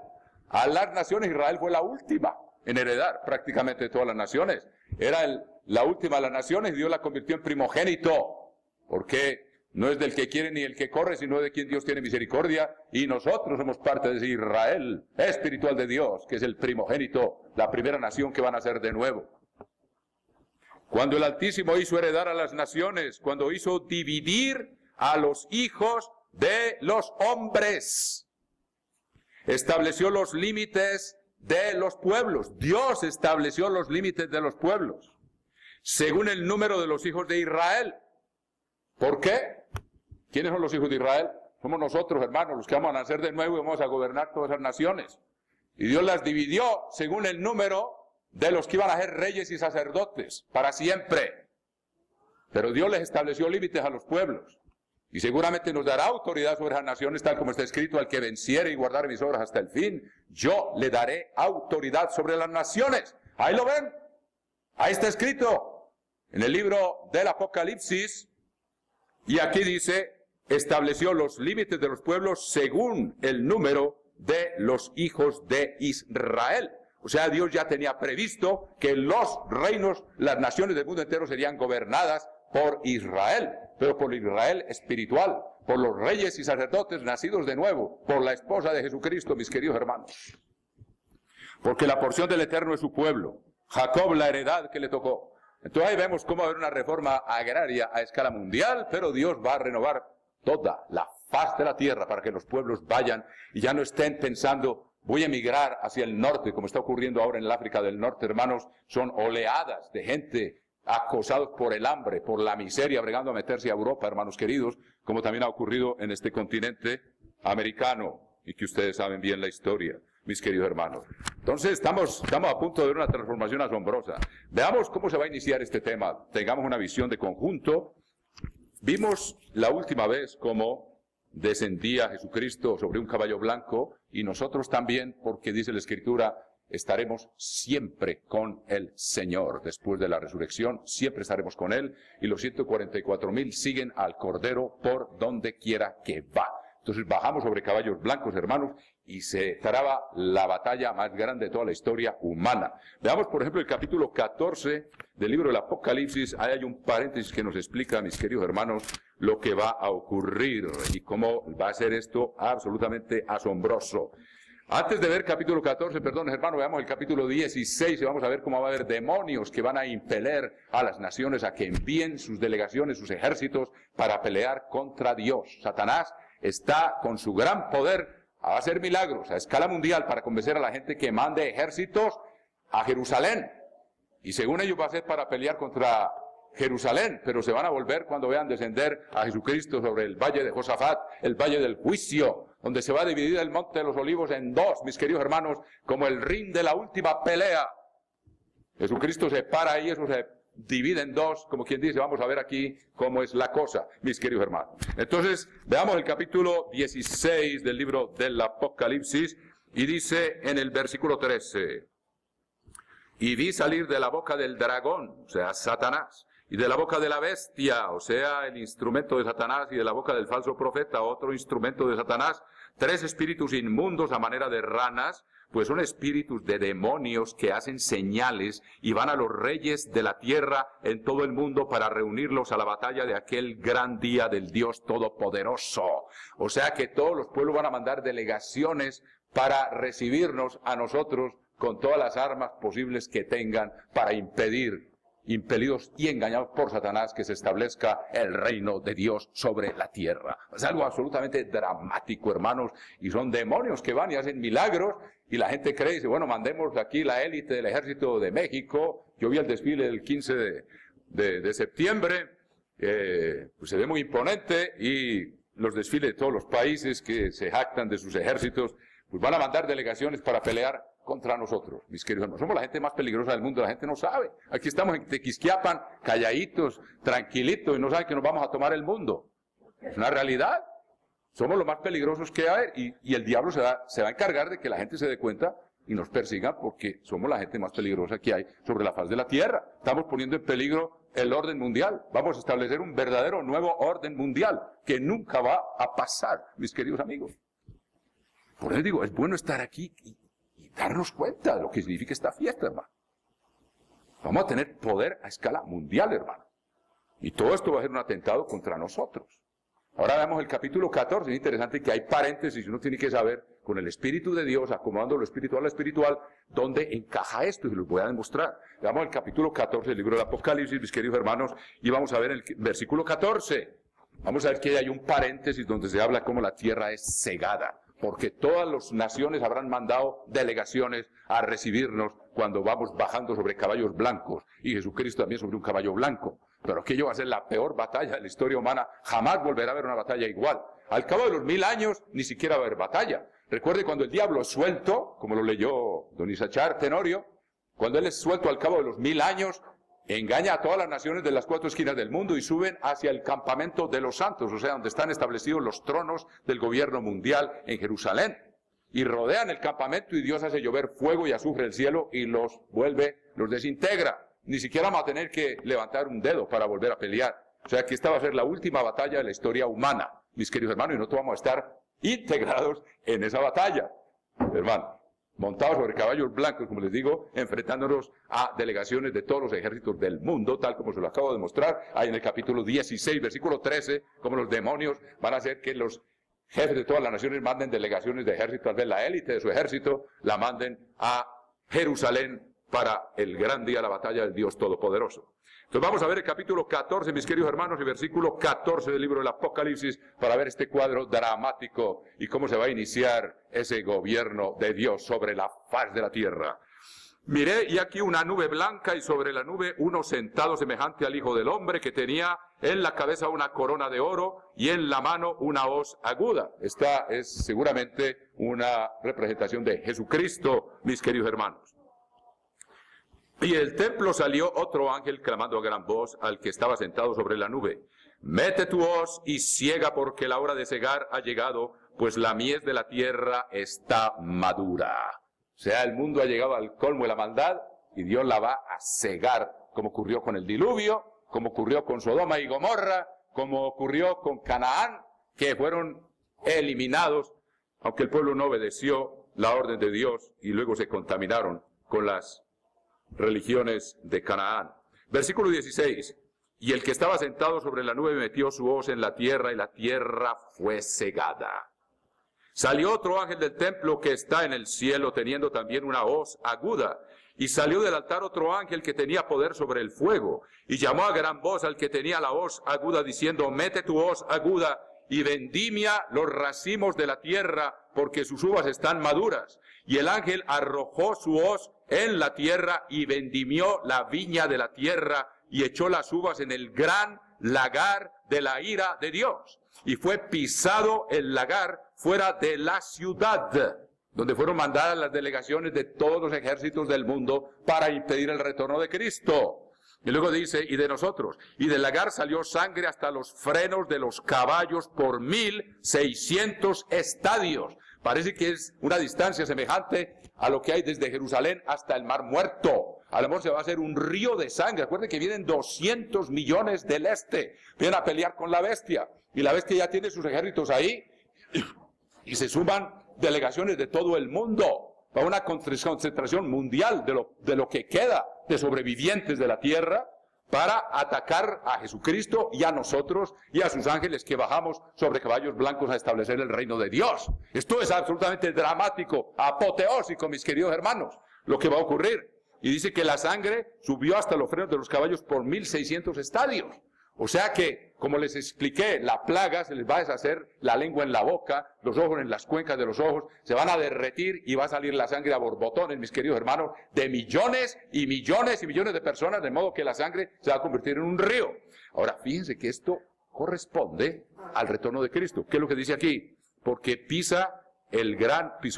a las naciones. Israel fue la última en heredar prácticamente de todas las naciones. Era la última de las naciones y Dios la convirtió en primogénito, porque No es del que quiere ni el que corre, sino de quien Dios tiene misericordia. Y nosotros somos parte de ese Israel espiritual de Dios, que es el primogénito, la primera nación que van a ser de nuevo. Cuando el Altísimo hizo heredar a las naciones, cuando hizo dividir a los hijos de los hombres, estableció los límites de los pueblos. Dios estableció los límites de los pueblos, según el número de los hijos de Israel. ¿Por qué? ¿Quiénes son los hijos de Israel? Somos nosotros, hermanos, los que vamos a nacer de nuevo y vamos a gobernar todas esas naciones. Y Dios las dividió según el número de los que iban a ser reyes y sacerdotes, para siempre. Pero Dios les estableció límites a los pueblos. Y seguramente nos dará autoridad sobre esas naciones, tal como está escrito: al que venciere y guardare mis obras hasta el fin, yo le daré autoridad sobre las naciones. Ahí lo ven. Ahí está escrito en el libro del Apocalipsis. Y aquí dice: estableció los límites de los pueblos según el número de los hijos de Israel. O sea, Dios ya tenía previsto que los reinos, las naciones del mundo entero serían gobernadas por Israel, pero por Israel espiritual, por los reyes y sacerdotes nacidos de nuevo, por la esposa de Jesucristo, mis queridos hermanos. Porque la porción del Eterno es su pueblo, Jacob la heredad que le tocó. Entonces ahí vemos cómo va a haber una reforma agraria a escala mundial, pero Dios va a renovar toda la faz de la tierra para que los pueblos vayan y ya no estén pensando: voy a emigrar hacia el norte, como está ocurriendo ahora en el África del Norte, hermanos. Son oleadas de gente acosados por el hambre, por la miseria, bregando a meterse a Europa, hermanos queridos, como también ha ocurrido en este continente americano, y que ustedes saben bien la historia, mis queridos hermanos. Entonces estamos a punto de ver una transformación asombrosa. Veamos cómo se va a iniciar este tema, tengamos una visión de conjunto. Vimos la última vez cómo descendía Jesucristo sobre un caballo blanco, y nosotros también, porque dice la Escritura: estaremos siempre con el Señor. Después de la resurrección, siempre estaremos con Él, y los 144,000 siguen al Cordero por donde quiera que va. Entonces bajamos sobre caballos blancos, hermanos, y se traba la batalla más grande de toda la historia humana. Veamos, por ejemplo, el capítulo 14 del libro del Apocalipsis. Ahí hay un paréntesis que nos explica, mis queridos hermanos, lo que va a ocurrir y cómo va a ser esto absolutamente asombroso. Antes de ver capítulo 14, perdón, hermano, veamos el capítulo 16 y vamos a ver cómo va a haber demonios que van a impeler a las naciones a que envíen sus delegaciones, sus ejércitos, para pelear contra Dios. Satanás está con su gran poder a hacer milagros a escala mundial para convencer a la gente que mande ejércitos a Jerusalén. Y según ellos va a ser para pelear contra Jerusalén, pero se van a volver cuando vean descender a Jesucristo sobre el valle de Josafat, el valle del juicio, donde se va a dividir el monte de los olivos en dos, mis queridos hermanos, como el ring de la última pelea. Jesucristo se para ahí, eso se divide en dos, como quien dice: vamos a ver aquí cómo es la cosa, mis queridos hermanos. Entonces, veamos el capítulo 16 del libro del Apocalipsis, y dice en el versículo 13: y vi salir de la boca del dragón, o sea, Satanás, y de la boca de la bestia, o sea, el instrumento de Satanás, y de la boca del falso profeta, otro instrumento de Satanás, 3 espíritus inmundos a manera de ranas, pues son espíritus de demonios que hacen señales y van a los reyes de la tierra en todo el mundo para reunirlos a la batalla de aquel gran día del Dios Todopoderoso. O sea que todos los pueblos van a mandar delegaciones para recibirnos a nosotros con todas las armas posibles que tengan para impedir, impelidos y engañados por Satanás, que se establezca el reino de Dios sobre la tierra. Es algo absolutamente dramático, hermanos, y son demonios que van y hacen milagros, y la gente cree y dice: bueno, mandemos aquí la élite del ejército de México. Yo vi el desfile del 15 de septiembre, pues se ve muy imponente, y los desfiles de todos los países que se jactan de sus ejércitos, pues van a mandar delegaciones para pelear contra nosotros, mis queridos hermanos. Somos la gente más peligrosa del mundo, la gente no sabe. Aquí estamos en Tequisquiapan, calladitos, tranquilitos, y no saben que nos vamos a tomar el mundo. Es una realidad. Somos los más peligrosos que hay, y el diablo se va a encargar de que la gente se dé cuenta y nos persigan, porque somos la gente más peligrosa que hay sobre la faz de la tierra. Estamos poniendo en peligro el orden mundial. Vamos a establecer un verdadero nuevo orden mundial que nunca va a pasar, mis queridos amigos. Por eso digo, es bueno estar aquí y darnos cuenta de lo que significa esta fiesta, hermano. Vamos a tener poder a escala mundial, hermano. Y todo esto va a ser un atentado contra nosotros. Ahora veamos el capítulo 14, es interesante que hay paréntesis, uno tiene que saber, con el Espíritu de Dios, acomodando lo espiritual a lo espiritual, dónde encaja esto, y los voy a demostrar. Veamos el capítulo 14 del libro del Apocalipsis, mis queridos hermanos, y vamos a ver el versículo 14. Vamos a ver que hay un paréntesis donde se habla cómo la tierra es cegada, porque todas las naciones habrán mandado delegaciones a recibirnos cuando vamos bajando sobre caballos blancos, y Jesucristo también sobre un caballo blanco. Pero aquello va a ser la peor batalla de la historia humana, jamás volverá a haber una batalla igual. Al cabo de los 1000 años, ni siquiera va a haber batalla. Recuerde cuando el diablo es suelto, como lo leyó don Isachar Tenorio, cuando él es suelto al cabo de los 1000 años, engaña a todas las naciones de las 4 esquinas del mundo y suben hacia el campamento de los santos, o sea, donde están establecidos los tronos del gobierno mundial en Jerusalén. Y rodean el campamento y Dios hace llover fuego y azufre del cielo y los desintegra. Ni siquiera vamos a tener que levantar un dedo para volver a pelear. O sea que esta va a ser la última batalla de la historia humana, mis queridos hermanos, y nosotros vamos a estar integrados en esa batalla, hermano. Montados sobre caballos blancos, como les digo, enfrentándonos a delegaciones de todos los ejércitos del mundo, tal como se lo acabo de mostrar, ahí en el capítulo 16, versículo 13, como los demonios van a hacer que los jefes de todas las naciones manden delegaciones de ejército, tal vez la élite de su ejército, la manden a Jerusalén para el gran día de la batalla del Dios Todopoderoso. Entonces vamos a ver el capítulo 14, mis queridos hermanos, y versículo 14 del libro del Apocalipsis, para ver este cuadro dramático y cómo se va a iniciar ese gobierno de Dios sobre la faz de la tierra. Miré, y aquí una nube blanca, y sobre la nube uno sentado semejante al Hijo del Hombre, que tenía en la cabeza una corona de oro y en la mano una hoz aguda. Esta es seguramente una representación de Jesucristo, mis queridos hermanos. Y del templo salió otro ángel clamando a gran voz al que estaba sentado sobre la nube: mete tu hoz y ciega, porque la hora de cegar ha llegado, pues la mies de la tierra está madura. O sea, el mundo ha llegado al colmo de la maldad y Dios la va a cegar, como ocurrió con el diluvio, como ocurrió con Sodoma y Gomorra, como ocurrió con Canaán, que fueron eliminados, aunque el pueblo no obedeció la orden de Dios y luego se contaminaron con las religiones de Canaán. Versículo 16. Y el que estaba sentado sobre la nube metió su hoz en la tierra, y la tierra fue cegada. Salió otro ángel del templo que está en el cielo, teniendo también una hoz aguda. Y salió del altar otro ángel que tenía poder sobre el fuego, y llamó a gran voz al que tenía la hoz aguda, diciendo: mete tu hoz aguda y vendimia los racimos de la tierra, porque sus uvas están maduras. Y el ángel arrojó su hoz en la tierra y vendimió la viña de la tierra y echó las uvas en el gran lagar de la ira de Dios. Y fue pisado el lagar fuera de la ciudad, donde fueron mandadas las delegaciones de todos los ejércitos del mundo para impedir el retorno de Cristo. Y luego dice: y de nosotros, y del lagar salió sangre hasta los frenos de los caballos por 1600 estadios. Parece que es una distancia semejante a lo que hay desde Jerusalén hasta el Mar Muerto. A lo mejor se va a hacer un río de sangre. Recuerden que vienen 200 millones del este. Vienen a pelear con la bestia. Y la bestia ya tiene sus ejércitos ahí. Y se suman delegaciones de todo el mundo para una concentración mundial de lo que queda de sobrevivientes de la tierra, para atacar a Jesucristo y a nosotros y a sus ángeles que bajamos sobre caballos blancos a establecer el reino de Dios. Esto es absolutamente dramático, apoteósico, mis queridos hermanos, lo que va a ocurrir. Y dice que la sangre subió hasta los frenos de los caballos por 1600 estadios. O sea que, como les expliqué, la plaga se les va a deshacer la lengua en la boca, los ojos en las cuencas de los ojos, se van a derretir y va a salir la sangre a borbotones, mis queridos hermanos, de millones y millones y millones de personas, de modo que la sangre se va a convertir en un río. Ahora, fíjense que esto corresponde al retorno de Cristo. ¿Qué es lo que dice aquí? Porque pisó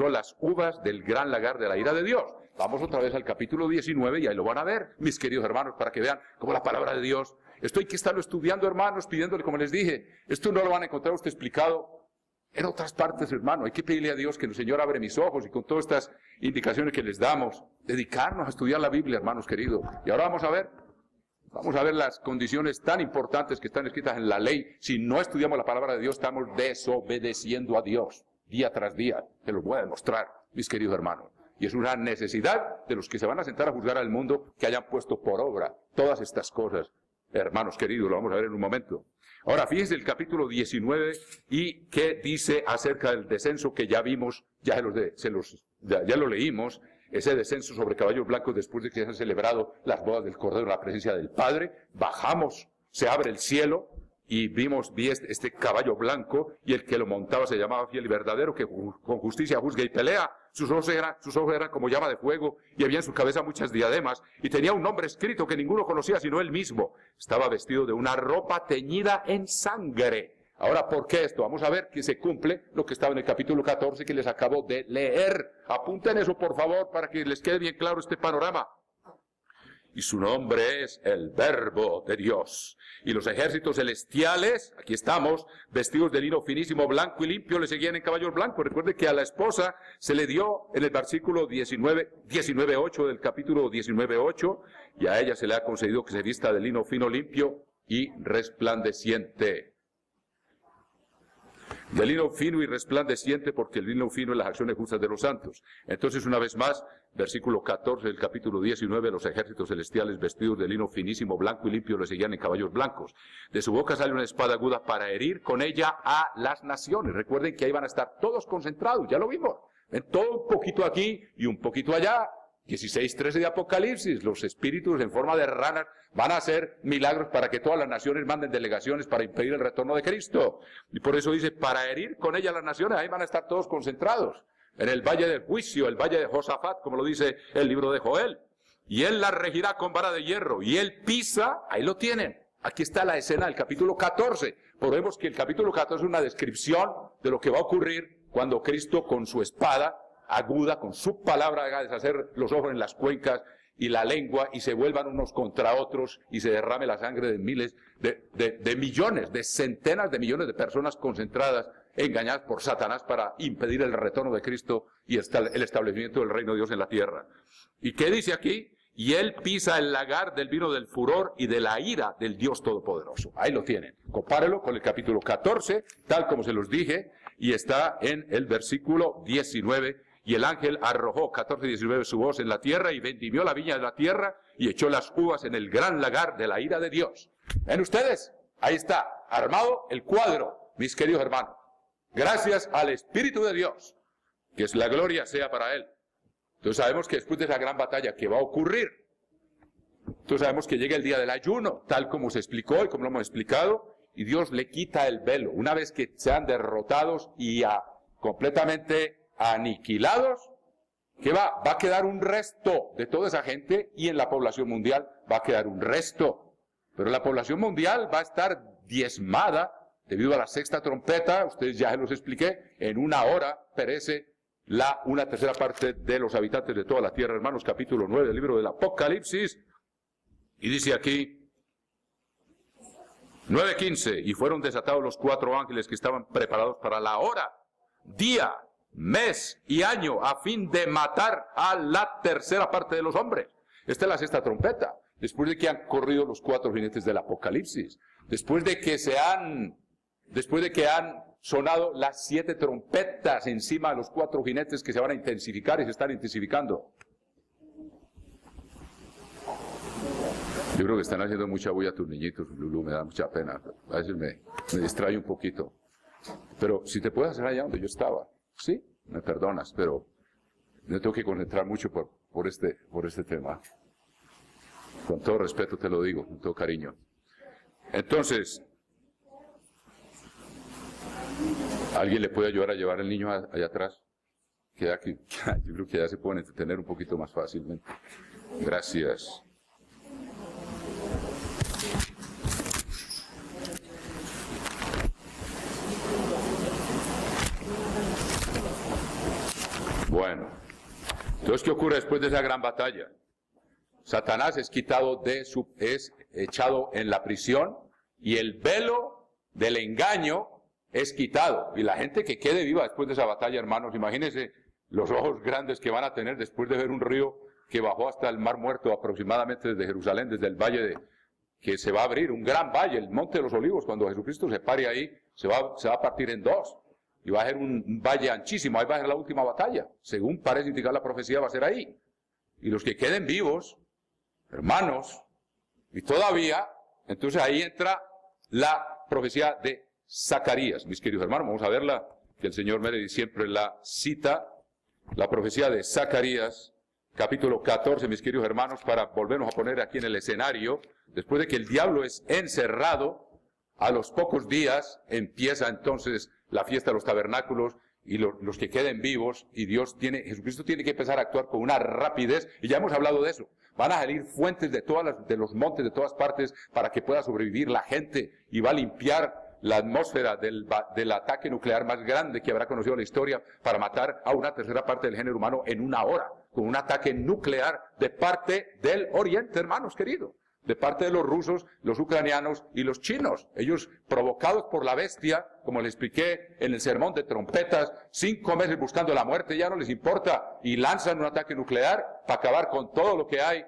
las uvas del gran lagar de la ira de Dios. Vamos otra vez al capítulo 19 y ahí lo van a ver, mis queridos hermanos, para que vean cómo la palabra de Dios. Esto hay que estarlo estudiando, hermanos, pidiéndole, como les dije. Esto no lo van a encontrar usted explicado en otras partes, hermano. Hay que pedirle a Dios que el Señor abre mis ojos, y con todas estas indicaciones que les damos, dedicarnos a estudiar la Biblia, hermanos queridos. Y ahora vamos a ver las condiciones tan importantes que están escritas en la ley. Si no estudiamos la palabra de Dios, estamos desobedeciendo a Dios día tras día. Se los voy a demostrar, mis queridos hermanos. Y es una necesidad de los que se van a sentar a juzgar al mundo, que hayan puesto por obra todas estas cosas hermanos queridos, lo vamos a ver en un momento. Ahora, fíjense el capítulo 19 y qué dice acerca del descenso que ya vimos, ya lo leímos, ese descenso sobre caballos blancos después de que se han celebrado las bodas del Cordero en la presencia del Padre. Bajamos, se abre el cielo y vi este caballo blanco, y el que lo montaba se llamaba Fiel y Verdadero, que con justicia juzga y pelea. Sus ojos eran como llama de fuego, y había en su cabeza muchas diademas, y tenía un nombre escrito que ninguno conocía sino él mismo. Estaba vestido de una ropa teñida en sangre. Ahora, ¿por qué esto? Vamos a ver que se cumple lo que estaba en el capítulo 14 que les acabo de leer. Apunten eso, por favor, para que les quede bien claro este panorama. Y su nombre es el Verbo de Dios. Y los ejércitos celestiales, aquí estamos, vestidos de lino finísimo, blanco y limpio, le seguían en caballos blancos. Recuerde que a la esposa se le dio en el versículo 19:8 del capítulo 19:8, y a ella se le ha concedido que se vista de lino fino, limpio y resplandeciente. De lino fino y resplandeciente, porque el lino fino es las acciones justas de los santos. Entonces, una vez más, versículo 14 del capítulo 19, los ejércitos celestiales vestidos de lino finísimo, blanco y limpio, le seguían en caballos blancos. De su boca sale una espada aguda para herir con ella a las naciones. Recuerden que ahí van a estar todos concentrados, ya lo vimos. Ven, todo un poquito aquí y un poquito allá. 16:13 de Apocalipsis, los espíritus en forma de ranas van a hacer milagros para que todas las naciones manden delegaciones para impedir el retorno de Cristo. Y por eso dice, para herir con ella las naciones, ahí van a estar todos concentrados. En el valle del juicio, el valle de Josafat, como lo dice el libro de Joel. Y él la regirá con vara de hierro, y él pisa, ahí lo tienen. Aquí está la escena del capítulo 14. Podemos que el capítulo 14 es una descripción de lo que va a ocurrir cuando Cristo con su espada aguda, con su palabra, haga deshacer los ojos en las cuencas y la lengua, y se vuelvan unos contra otros, y se derrame la sangre de miles, de millones, de centenas de millones de personas concentradas, engañadas por Satanás para impedir el retorno de Cristo y el establecimiento del reino de Dios en la tierra. ¿Y qué dice aquí? Y él pisa el lagar del vino del furor y de la ira del Dios Todopoderoso. Ahí lo tienen. Compárelo con el capítulo 14, tal como se los dije, y está en el versículo 19. Y el ángel arrojó, 14:19, su voz en la tierra, y vendimió la viña de la tierra, y echó las uvas en el gran lagar de la ira de Dios. ¿Ven ustedes? Ahí está, armado el cuadro, mis queridos hermanos. Gracias al Espíritu de Dios, que es la gloria sea para Él. Entonces sabemos que después de esa gran batalla que va a ocurrir, entonces sabemos que llega el día del ayuno, tal como se explicó y como lo hemos explicado, y Dios le quita el velo. Una vez que sean derrotados y completamente aniquilados, ¿qué va? Va a quedar un resto de toda esa gente, y en la población mundial va a quedar un resto. Pero la población mundial va a estar diezmada debido a la sexta trompeta. Ustedes ya se los expliqué, en una hora perece una tercera parte de los habitantes de toda la tierra, hermanos, capítulo 9 del libro del Apocalipsis. Y dice aquí, 9:15, y fueron desatados los 4 ángeles que estaban preparados para la hora, día, mes y año, a fin de matar a la tercera parte de los hombres. Esta es la sexta trompeta, después de que han corrido los 4 jinetes del Apocalipsis, después de que han sonado las 7 trompetas encima de los 4 jinetes que se van a intensificar y se están intensificando. Yo creo que están haciendo mucha bulla tus niñitos, Lulú, me da mucha pena. A veces me distrae un poquito. Pero si te puedes hacer allá donde yo estaba, sí, me perdonas, pero me tengo que concentrar mucho por este tema. Con todo respeto te lo digo, con todo cariño. Entonces, ¿alguien le puede ayudar a llevar al niño allá atrás? Queda aquí. Yo creo que ya se pueden entretener un poquito más fácilmente. Gracias. Bueno, entonces, ¿qué ocurre después de esa gran batalla? Satanás es echado en la prisión, y el velo del engaño es quitado. Y la gente que quede viva después de esa batalla, hermanos, imagínense los ojos grandes que van a tener después de ver un río que bajó hasta el Mar Muerto, aproximadamente desde Jerusalén, desde el valle que se va a abrir, un gran valle, el Monte de los Olivos. Cuando Jesucristo se pare ahí, se va a partir en 2. Y va a ser un valle anchísimo, ahí va a ser la última batalla. Según parece indicar la profecía, va a ser ahí. Y los que queden vivos, hermanos, y todavía Entonces ahí entra la profecía de Zacarías, mis queridos hermanos. Vamos a verla, que el señor Meredith siempre la cita, la profecía de Zacarías, capítulo 14, mis queridos hermanos, para volvernos a poner aquí en el escenario. Después de que el diablo es encerrado, a los pocos días empieza entonces la fiesta de los tabernáculos, y los que queden vivos, y Jesucristo tiene que empezar a actuar con una rapidez, y ya hemos hablado de eso. Van a salir fuentes de los montes, de todas partes, para que pueda sobrevivir la gente, y va a limpiar la atmósfera del ataque nuclear más grande que habrá conocido la historia, para matar a una tercera parte del género humano en una hora, con un ataque nuclear de parte del Oriente, hermanos queridos. De parte de los rusos, los ucranianos y los chinos. Ellos, provocados por la bestia, como les expliqué en el sermón de trompetas, 5 meses buscando la muerte, ya no les importa, y lanzan un ataque nuclear para acabar con todo lo que hay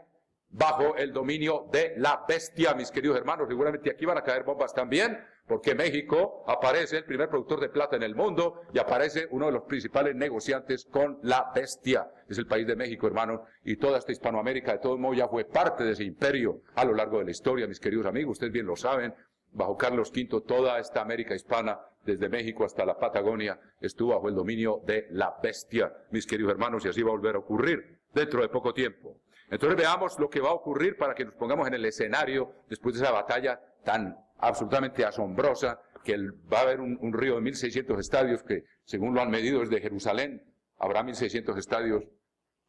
bajo el dominio de la bestia, mis queridos hermanos. Seguramente aquí van a caer bombas también, porque México aparece el primer productor de plata en el mundo, y aparece uno de los principales negociantes con la bestia. Es el país de México, hermanos, y toda esta Hispanoamérica, de todo modo, ya fue parte de ese imperio a lo largo de la historia, mis queridos amigos. Ustedes bien lo saben, bajo Carlos V, toda esta América hispana, desde México hasta la Patagonia, estuvo bajo el dominio de la bestia, mis queridos hermanos, y así va a volver a ocurrir dentro de poco tiempo. Entonces veamos lo que va a ocurrir para que nos pongamos en el escenario después de esa batalla tan absolutamente asombrosa, que va a haber un río de 1.600 estadios, que según lo han medido desde Jerusalén, habrá 1.600 estadios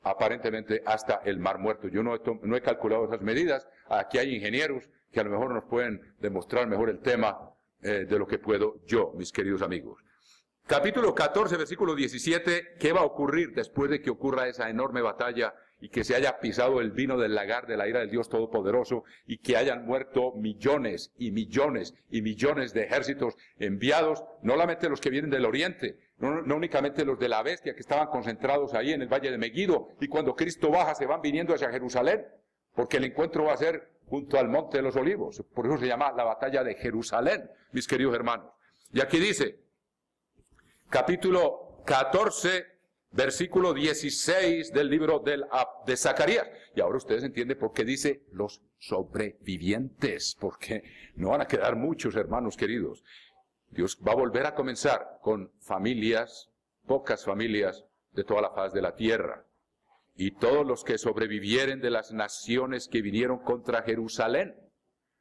aparentemente hasta el Mar Muerto. Yo no he calculado esas medidas. Aquí hay ingenieros que a lo mejor nos pueden demostrar mejor el tema de lo que puedo yo, mis queridos amigos. Capítulo 14, versículo 17, ¿qué va a ocurrir después de que ocurra esa enorme batalla y que se haya pisado el vino del lagar de la ira del Dios Todopoderoso y que hayan muerto millones y millones y millones de ejércitos enviados, no solamente los que vienen del oriente, no únicamente los de la bestia que estaban concentrados ahí en el valle de Megiddo, y cuando Cristo baja se van viniendo hacia Jerusalén, porque el encuentro va a ser junto al Monte de los Olivos? Por eso se llama la batalla de Jerusalén, mis queridos hermanos. Y aquí dice, capítulo 14, versículo 16 del libro de Zacarías. Y ahora ustedes entienden por qué dice los sobrevivientes, porque no van a quedar muchos, hermanos queridos. Dios va a volver a comenzar con familias, pocas familias de toda la faz de la tierra. Y todos los que sobrevivieren de las naciones que vinieron contra Jerusalén.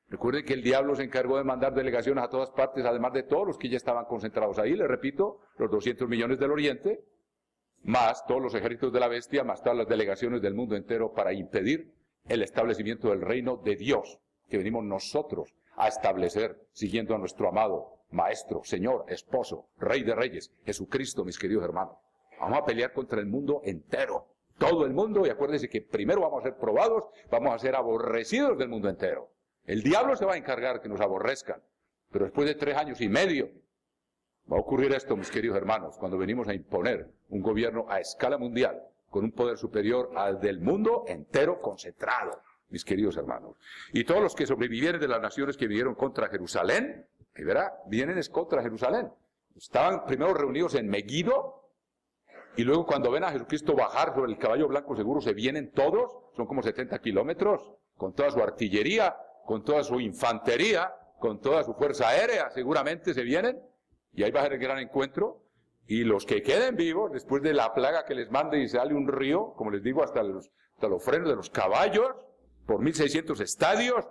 Recuerden que el diablo se encargó de mandar delegaciones a todas partes, además de todos los que ya estaban concentrados ahí. Les repito, los 200 millones del oriente, más todos los ejércitos de la bestia, más todas las delegaciones del mundo entero, para impedir el establecimiento del reino de Dios, que venimos nosotros a establecer, siguiendo a nuestro amado Maestro, Señor, Esposo, Rey de Reyes, Jesucristo, mis queridos hermanos. Vamos a pelear contra el mundo entero, todo el mundo, y acuérdense que primero vamos a ser probados, vamos a ser aborrecidos del mundo entero. El diablo se va a encargar que nos aborrezcan, pero después de 3 años y medio va a ocurrir esto, mis queridos hermanos, cuando venimos a imponer un gobierno a escala mundial, con un poder superior al del mundo entero concentrado, mis queridos hermanos. Y todos los que sobrevivieron de las naciones que vinieron contra Jerusalén, y verá, vienen es contra Jerusalén. Estaban primero reunidos en Megiddo, y luego cuando ven a Jesucristo bajar sobre el caballo blanco seguro, se vienen todos, son como 70 kilómetros, con toda su artillería, con toda su infantería, con toda su fuerza aérea, seguramente se vienen, y ahí va a ser el gran encuentro, y los que queden vivos, después de la plaga que les mande y sale un río, como les digo, hasta los frenos de los caballos, por 1.600 estadios,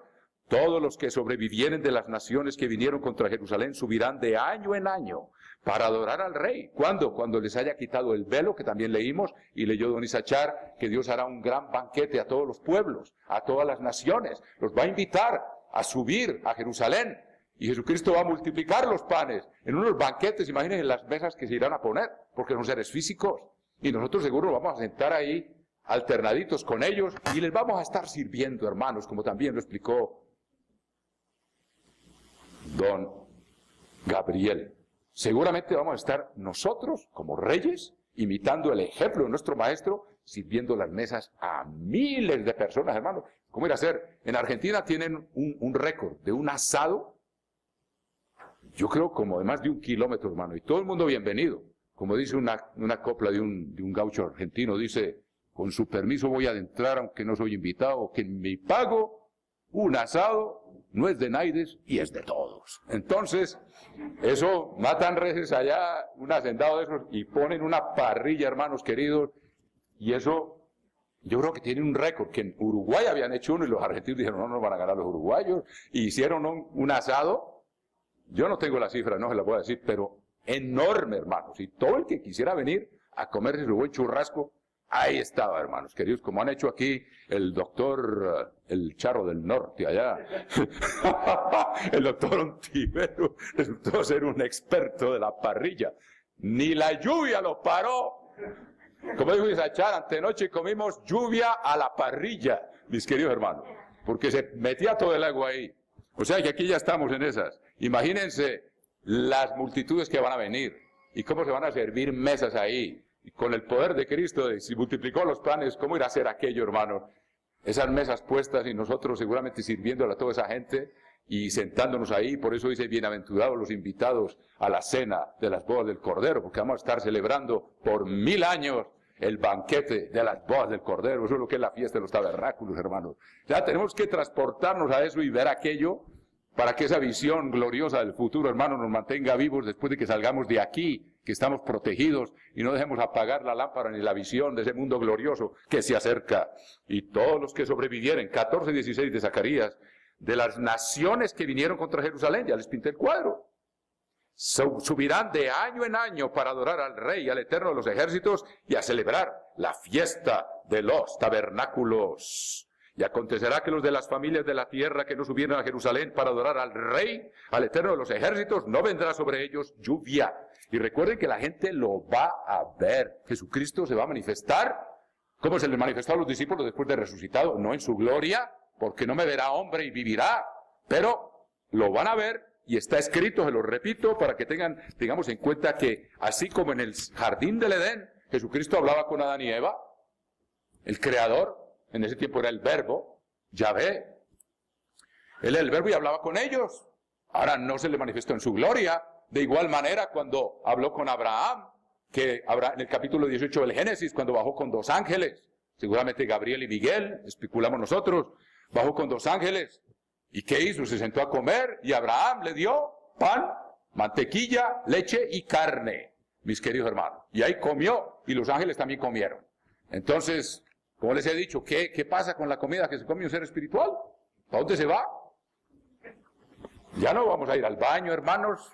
todos los que sobrevivieren de las naciones que vinieron contra Jerusalén subirán de año en año para adorar al Rey. ¿Cuándo? Cuando les haya quitado el velo, que también leímos, y leyó don Isachar, que Dios hará un gran banquete a todos los pueblos, a todas las naciones. Los va a invitar a subir a Jerusalén, y Jesucristo va a multiplicar los panes en unos banquetes. Imagínense las mesas que se irán a poner, porque son seres físicos, y nosotros seguro nos vamos a sentar ahí alternaditos con ellos, y les vamos a estar sirviendo, hermanos, como también lo explicó don Gabriel. Seguramente vamos a estar nosotros, como reyes, imitando el ejemplo de nuestro maestro, sirviendo las mesas a miles de personas, hermanos. ¿Cómo irá a ser? En Argentina tienen un récord de un asado, yo creo como de más de 1 kilómetro, hermano, y todo el mundo bienvenido. Como dice una copla de un gaucho argentino, dice, con su permiso voy a adentrar, aunque no soy invitado, que me pago un asado no es de naides y es de todos. Entonces, eso, matan reses allá, un hacendado de esos, y ponen una parrilla, hermanos queridos, y eso, yo creo que tienen un récord, que en Uruguay habían hecho uno, y los argentinos dijeron, no nos van a ganar los uruguayos, y hicieron un asado, yo no tengo la cifra, no se la puedo decir, pero enorme, hermanos, y todo el que quisiera venir a comerse su buen churrasco, ahí estaba, hermanos queridos, como han hecho aquí el doctor, el Charro del Norte allá, el doctor Ontivero, resultó ser un experto de la parrilla. Ni la lluvia lo paró. Como dijo Isachar, antenoche comimos lluvia a la parrilla, mis queridos hermanos, porque se metía todo el agua ahí. O sea que aquí ya estamos en esas. Imagínense las multitudes que van a venir y cómo se van a servir mesas ahí. Y con el poder de Cristo, si multiplicó los panes, ¿cómo irá a ser aquello, hermano? Esas mesas puestas y nosotros seguramente sirviéndole a toda esa gente y sentándonos ahí. Por eso dice, bienaventurados los invitados a la cena de las bodas del Cordero, porque vamos a estar celebrando por 1000 años el banquete de las bodas del Cordero. Eso es lo que es la fiesta de los tabernáculos, hermanos. Ya tenemos que transportarnos a eso y ver aquello para que esa visión gloriosa del futuro, hermano, nos mantenga vivos después de que salgamos de aquí, que estamos protegidos y no dejemos apagar la lámpara ni la visión de ese mundo glorioso que se acerca. Y todos los que sobrevivieren, 14:16 de Zacarías, de las naciones que vinieron contra Jerusalén, ya les pinté el cuadro, subirán de año en año para adorar al Rey, al Eterno de los ejércitos y a celebrar la fiesta de los tabernáculos. Y acontecerá que los de las familias de la tierra que no subieron a Jerusalén para adorar al Rey, al Eterno de los ejércitos, no vendrá sobre ellos lluvia. Y recuerden que la gente lo va a ver. Jesucristo se va a manifestar. ¿Cómo se le manifestó a los discípulos después de resucitado? No en su gloria, porque no me verá hombre y vivirá. Pero lo van a ver y está escrito, se lo repito, para que tengamos en cuenta que así como en el jardín del Edén, Jesucristo hablaba con Adán y Eva, el Creador, en ese tiempo era el Verbo, Yahvé. Él era el Verbo y hablaba con ellos. Ahora no se le manifestó en su gloria. De igual manera cuando habló con Abraham, que en el capítulo 18 del Génesis, cuando bajó con 2 ángeles, seguramente Gabriel y Miguel, especulamos nosotros, bajó con 2 ángeles. ¿Y qué hizo? Se sentó a comer y Abraham le dio pan, mantequilla, leche y carne, mis queridos hermanos. Y ahí comió y los ángeles también comieron. Entonces, como les he dicho, ¿qué pasa con la comida que se come un ser espiritual? ¿Para dónde se va? Ya no vamos a ir al baño, hermanos.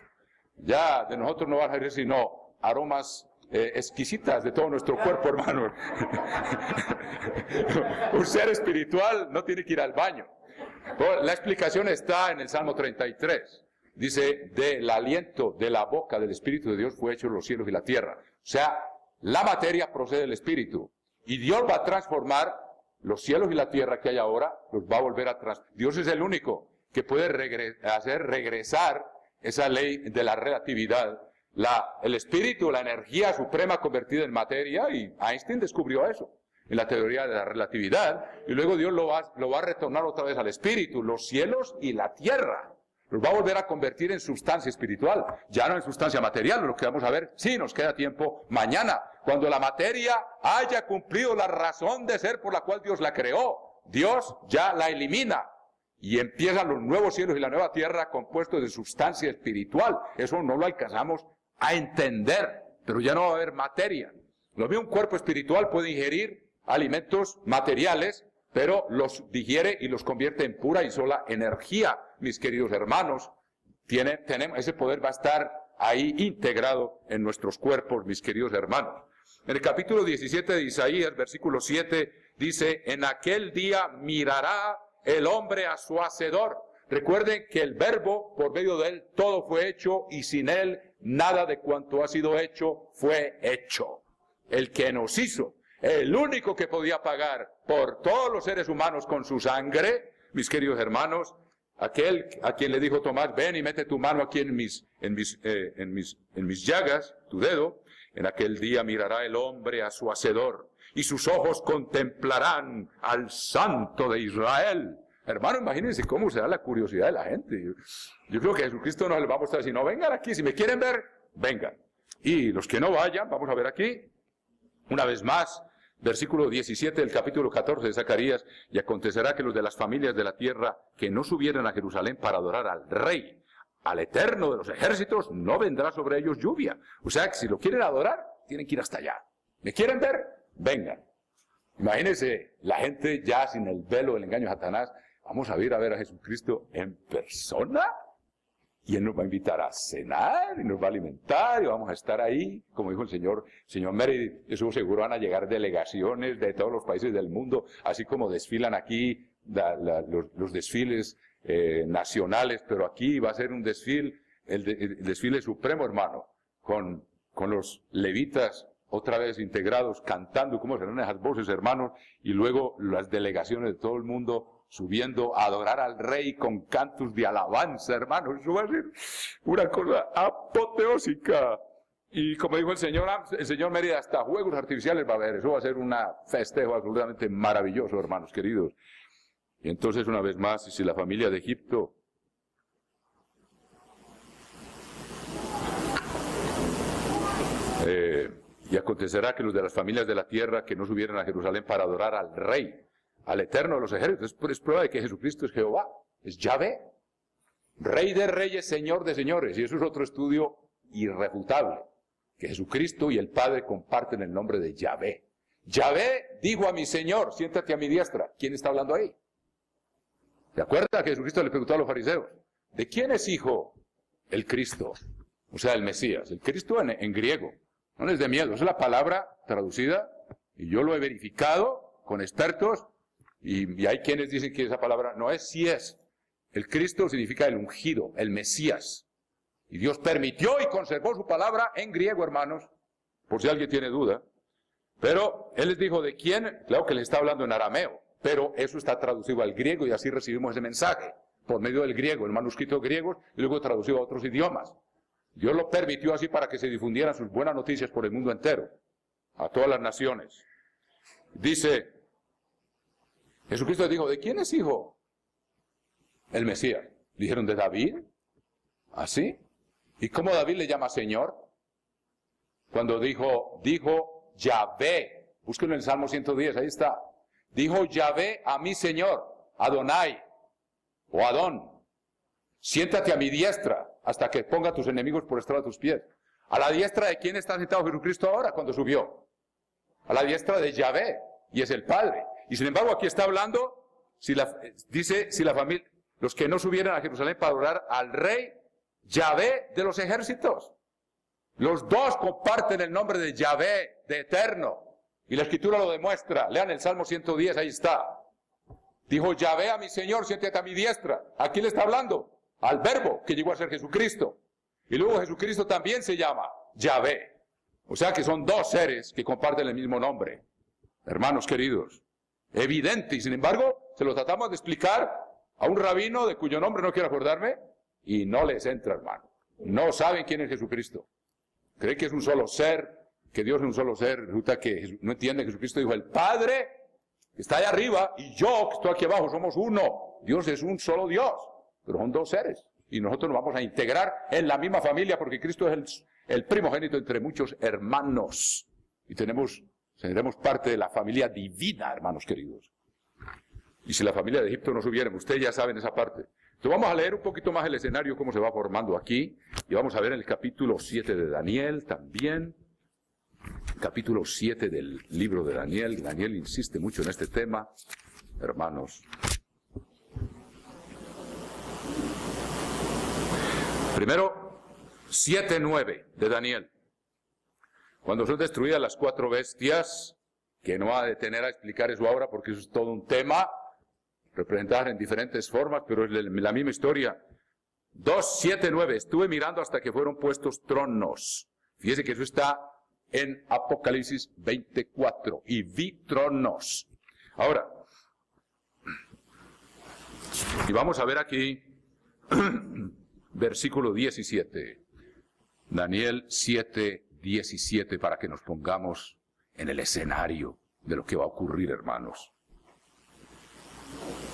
Ya de nosotros no van a ir sino aromas exquisitas de todo nuestro cuerpo, hermanos. Un ser espiritual no tiene que ir al baño. La explicación está en el Salmo 33. Dice, del aliento de la boca del Espíritu de Dios fue hecho los cielos y la tierra. O sea, la materia procede del Espíritu. Y Dios va a transformar los cielos y la tierra que hay ahora, los va a volver a transformar. Dios es el único que puede hacer regresar esa ley de la relatividad. El espíritu, la energía suprema convertida en materia, y Einstein descubrió eso en la teoría de la relatividad, y luego Dios lo va a retornar otra vez al espíritu, los cielos y la tierra. Los va a volver a convertir en sustancia espiritual, ya no en sustancia material, lo que vamos a ver, sí, nos queda tiempo mañana, cuando la materia haya cumplido la razón de ser por la cual Dios la creó, Dios ya la elimina, y empiezan los nuevos cielos y la nueva tierra compuestos de sustancia espiritual. Eso no lo alcanzamos a entender, pero ya no va a haber materia. Lo mismo un cuerpo espiritual puede ingerir alimentos materiales, pero los digiere y los convierte en pura y sola energía, mis queridos hermanos. Ese poder va a estar ahí integrado en nuestros cuerpos, mis queridos hermanos. En el capítulo 17 de Isaías, versículo 7, dice, en aquel día mirará el hombre a su hacedor. Recuerden que el Verbo, por medio de él, todo fue hecho, y sin él, nada de cuanto ha sido hecho fue hecho. El que nos hizo, el único que podía pagar por todos los seres humanos con su sangre, mis queridos hermanos, aquel a quien le dijo Tomás, ven y mete tu mano aquí en mis llagas, tu dedo, en aquel día mirará el hombre a su hacedor, y sus ojos contemplarán al Santo de Israel. Hermano, imagínense cómo será la curiosidad de la gente. Yo creo que Jesucristo nos le va a mostrar, si no, vengan aquí, si me quieren ver, vengan. Y los que no vayan, vamos a ver aquí, una vez más, versículo 17 del capítulo 14 de Zacarías, y acontecerá que los de las familias de la tierra que no subieran a Jerusalén para adorar al Rey, al Eterno de los ejércitos, no vendrá sobre ellos lluvia. O sea, que si lo quieren adorar, tienen que ir hasta allá. ¿Me quieren ver? Vengan. Imagínense, la gente ya sin el velo del engaño de Satanás, vamos a ir a ver a Jesucristo en persona, y Él nos va a invitar a cenar, y nos va a alimentar, y vamos a estar ahí, como dijo el señor Meredith, eso seguro van a llegar delegaciones de todos los países del mundo, así como desfilan aquí los desfiles nacionales, pero aquí va a ser un desfile, el desfile supremo, hermano, con los levitas otra vez integrados, cantando, cómo serán esas voces, hermanos, y luego las delegaciones de todo el mundo subiendo a adorar al Rey con cantos de alabanza, hermanos. Eso va a ser una cosa apoteósica. Y como dijo el señor Mérida, hasta juegos artificiales va a haber. Eso va a ser un festejo absolutamente maravilloso, hermanos queridos. Y entonces, una vez más, si la familia de Egipto y acontecerá que los de las familias de la tierra que no subieran a Jerusalén para adorar al Rey, al Eterno de los ejércitos, es prueba de que Jesucristo es Jehová, es Yahvé, Rey de reyes, Señor de señores. Y eso es otro estudio irrefutable, que Jesucristo y el Padre comparten el nombre de Yahvé. Yahvé dijo a mi Señor, siéntate a mi diestra. ¿Quién está hablando ahí? ¿Se acuerda que Jesucristo le preguntó a los fariseos? ¿De quién es hijo el Cristo? O sea, el Mesías. El Cristo en griego. No les dé miedo, esa es la palabra traducida, y yo lo he verificado con expertos, y hay quienes dicen que esa palabra no es, sí es. El Cristo significa el ungido, el Mesías. Y Dios permitió y conservó su palabra en griego, hermanos, por si alguien tiene duda. Pero Él les dijo, ¿de quién? Claro que les está hablando en arameo, pero eso está traducido al griego y así recibimos ese mensaje, por medio del griego, el manuscrito griego, y luego traducido a otros idiomas. Dios lo permitió así para que se difundieran sus buenas noticias por el mundo entero, a todas las naciones. Dice, Jesucristo dijo, ¿de quién es hijo? El Mesías. Dijeron, ¿de David? ¿Así? ¿Y cómo David le llama Señor? Cuando dijo Yahvé, búsquenlo en el Salmo 110, ahí está. Dijo Yahvé a mi Señor, Adonai, o Adón, siéntate a mi diestra, hasta que ponga a tus enemigos por estrado de tus pies. ¿A la diestra de quién está sentado Jesucristo ahora cuando subió? A la diestra de Yahvé, y es el Padre. Y sin embargo aquí está hablando, dice, si la familia, los que no subieran a Jerusalén para adorar al Rey, Yahvé de los ejércitos. Los dos comparten el nombre de Yahvé, de eterno. Y la Escritura lo demuestra. Lean el Salmo 110, ahí está. Dijo Yahvé a mi Señor, siéntate a mi diestra. ¿A quién le está hablando? Al Verbo, que llegó a ser Jesucristo. Y luego Jesucristo también se llama Yahvé. O sea que son dos seres que comparten el mismo nombre. Hermanos queridos, evidente. Y sin embargo, se lo tratamos de explicar a un rabino de cuyo nombre no quiero acordarme, y no les entra, hermano. No saben quién es Jesucristo. Creen que es un solo ser, que Dios es un solo ser. Resulta que no entiende que Jesucristo dijo, el Padre que está allá arriba y yo que estoy aquí abajo somos uno. Dios es un solo Dios, pero son dos seres. Y nosotros nos vamos a integrar en la misma familia porque Cristo es el primogénito entre muchos hermanos. Y seremos parte de la familia divina, hermanos queridos. Y si la familia de Egipto no subiéramos, ustedes ya saben esa parte. Entonces vamos a leer un poquito más el escenario, cómo se va formando aquí. Y vamos a ver en el capítulo 7 de Daniel también. Capítulo 7 del libro de Daniel. Daniel insiste mucho en este tema, hermanos. Primero, 7:9 de Daniel. Cuando son destruidas las 4 bestias, que no va a detener a explicar eso ahora porque eso es todo un tema, representadas en diferentes formas, pero es la misma historia. 2:7-9, estuve mirando hasta que fueron puestos tronos. Fíjese que eso está en Apocalipsis 24, y vi tronos. Ahora, y vamos a ver aquí, versículo 17, Daniel 7:17, para que nos pongamos en el escenario de lo que va a ocurrir, hermanos.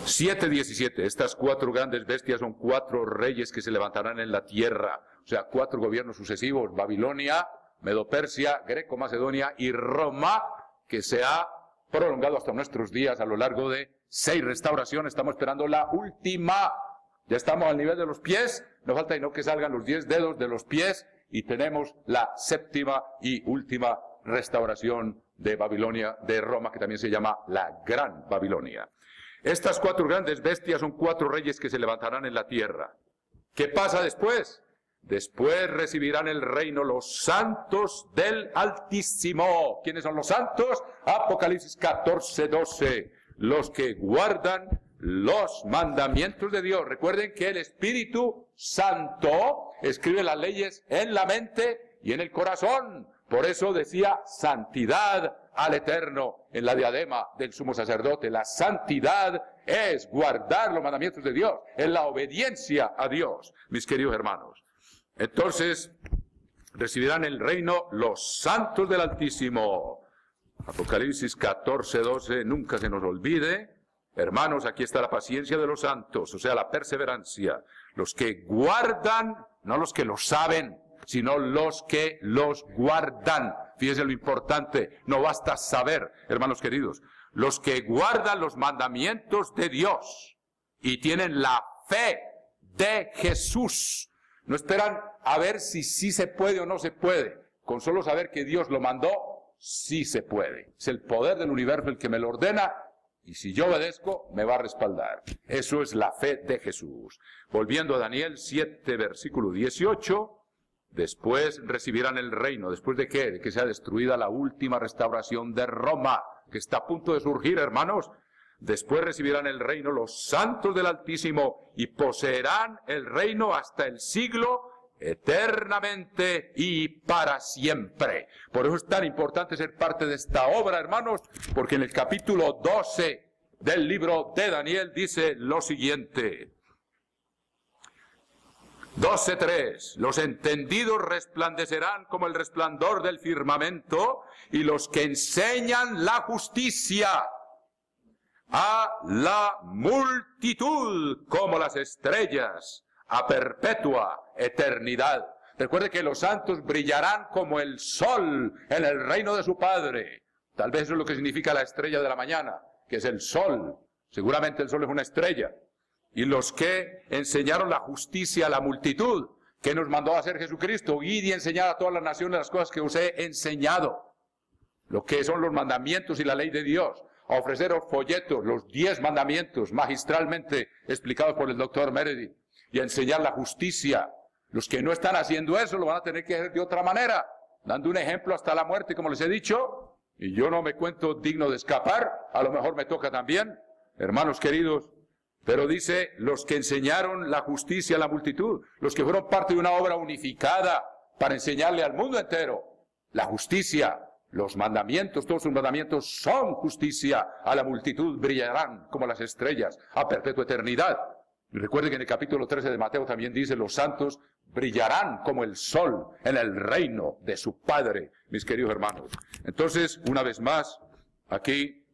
7:17, estas 4 grandes bestias son 4 reyes que se levantarán en la tierra, o sea, 4 gobiernos sucesivos, Babilonia, Medo-Persia, Greco-Macedonia y Roma, que se ha prolongado hasta nuestros días a lo largo de 6 restauraciones. Estamos esperando la última. Ya estamos al nivel de los pies. No falta sino que salgan los 10 dedos de los pies y tenemos la 7ª y última restauración de Babilonia, de Roma, que también se llama la Gran Babilonia. Estas 4 grandes bestias son 4 reyes que se levantarán en la tierra. ¿Qué pasa después? Después recibirán el reino los santos del Altísimo. ¿Quiénes son los santos? Apocalipsis 14:12. Los que guardan los mandamientos de Dios. Recuerden que el Espíritu Santo escribe las leyes en la mente y en el corazón. Por eso decía santidad al Eterno en la diadema del sumo sacerdote. La santidad es guardar los mandamientos de Dios, es la obediencia a Dios, mis queridos hermanos. Entonces, recibirán el reino los santos del Altísimo. Apocalipsis 14:12, nunca se nos olvide. Hermanos, aquí está la paciencia de los santos, o sea, la perseverancia. Los que guardan, no los que lo saben, sino los que los guardan. Fíjense lo importante, no basta saber, hermanos queridos. Los que guardan los mandamientos de Dios y tienen la fe de Jesús. No esperan a ver si sí se puede o no se puede. Con solo saber que Dios lo mandó, sí se puede. Es el poder del universo el que me lo ordena. Y si yo obedezco, me va a respaldar. Eso es la fe de Jesús. Volviendo a Daniel 7, versículo 18, después recibirán el reino. ¿Después de qué? De que sea destruida la última restauración de Roma, que está a punto de surgir, hermanos. Después recibirán el reino los santos del Altísimo y poseerán el reino hasta el siglo, eternamente y para siempre. Por eso es tan importante ser parte de esta obra, hermanos, porque en el capítulo 12 del libro de Daniel dice lo siguiente. 12:3. Los entendidos resplandecerán como el resplandor del firmamento, y los que enseñan la justicia a la multitud como las estrellas, a perpetua eternidad. Recuerde que los santos brillarán como el sol en el reino de su Padre. Tal vez eso es lo que significa la estrella de la mañana, que es el sol. Seguramente el sol es una estrella. Y los que enseñaron la justicia a la multitud, que nos mandó a hacer Jesucristo, ir y enseñar a todas las naciones las cosas que os he enseñado. Lo que son los mandamientos y la ley de Dios. A ofreceros folletos, los 10 mandamientos magistralmente explicados por el doctor Meredith. Y a enseñar la justicia. Los que no están haciendo eso lo van a tener que hacer de otra manera, dando un ejemplo hasta la muerte, como les he dicho. Y yo no me cuento digno de escapar, a lo mejor me toca también, hermanos queridos. Pero dice, los que enseñaron la justicia a la multitud, los que fueron parte de una obra unificada para enseñarle al mundo entero la justicia, los mandamientos, todos sus mandamientos son justicia, a la multitud brillarán como las estrellas, a perpetua eternidad. Y recuerden que en el capítulo 13 de Mateo también dice, los santos brillarán como el sol en el reino de su Padre, mis queridos hermanos. Entonces, una vez más, aquí,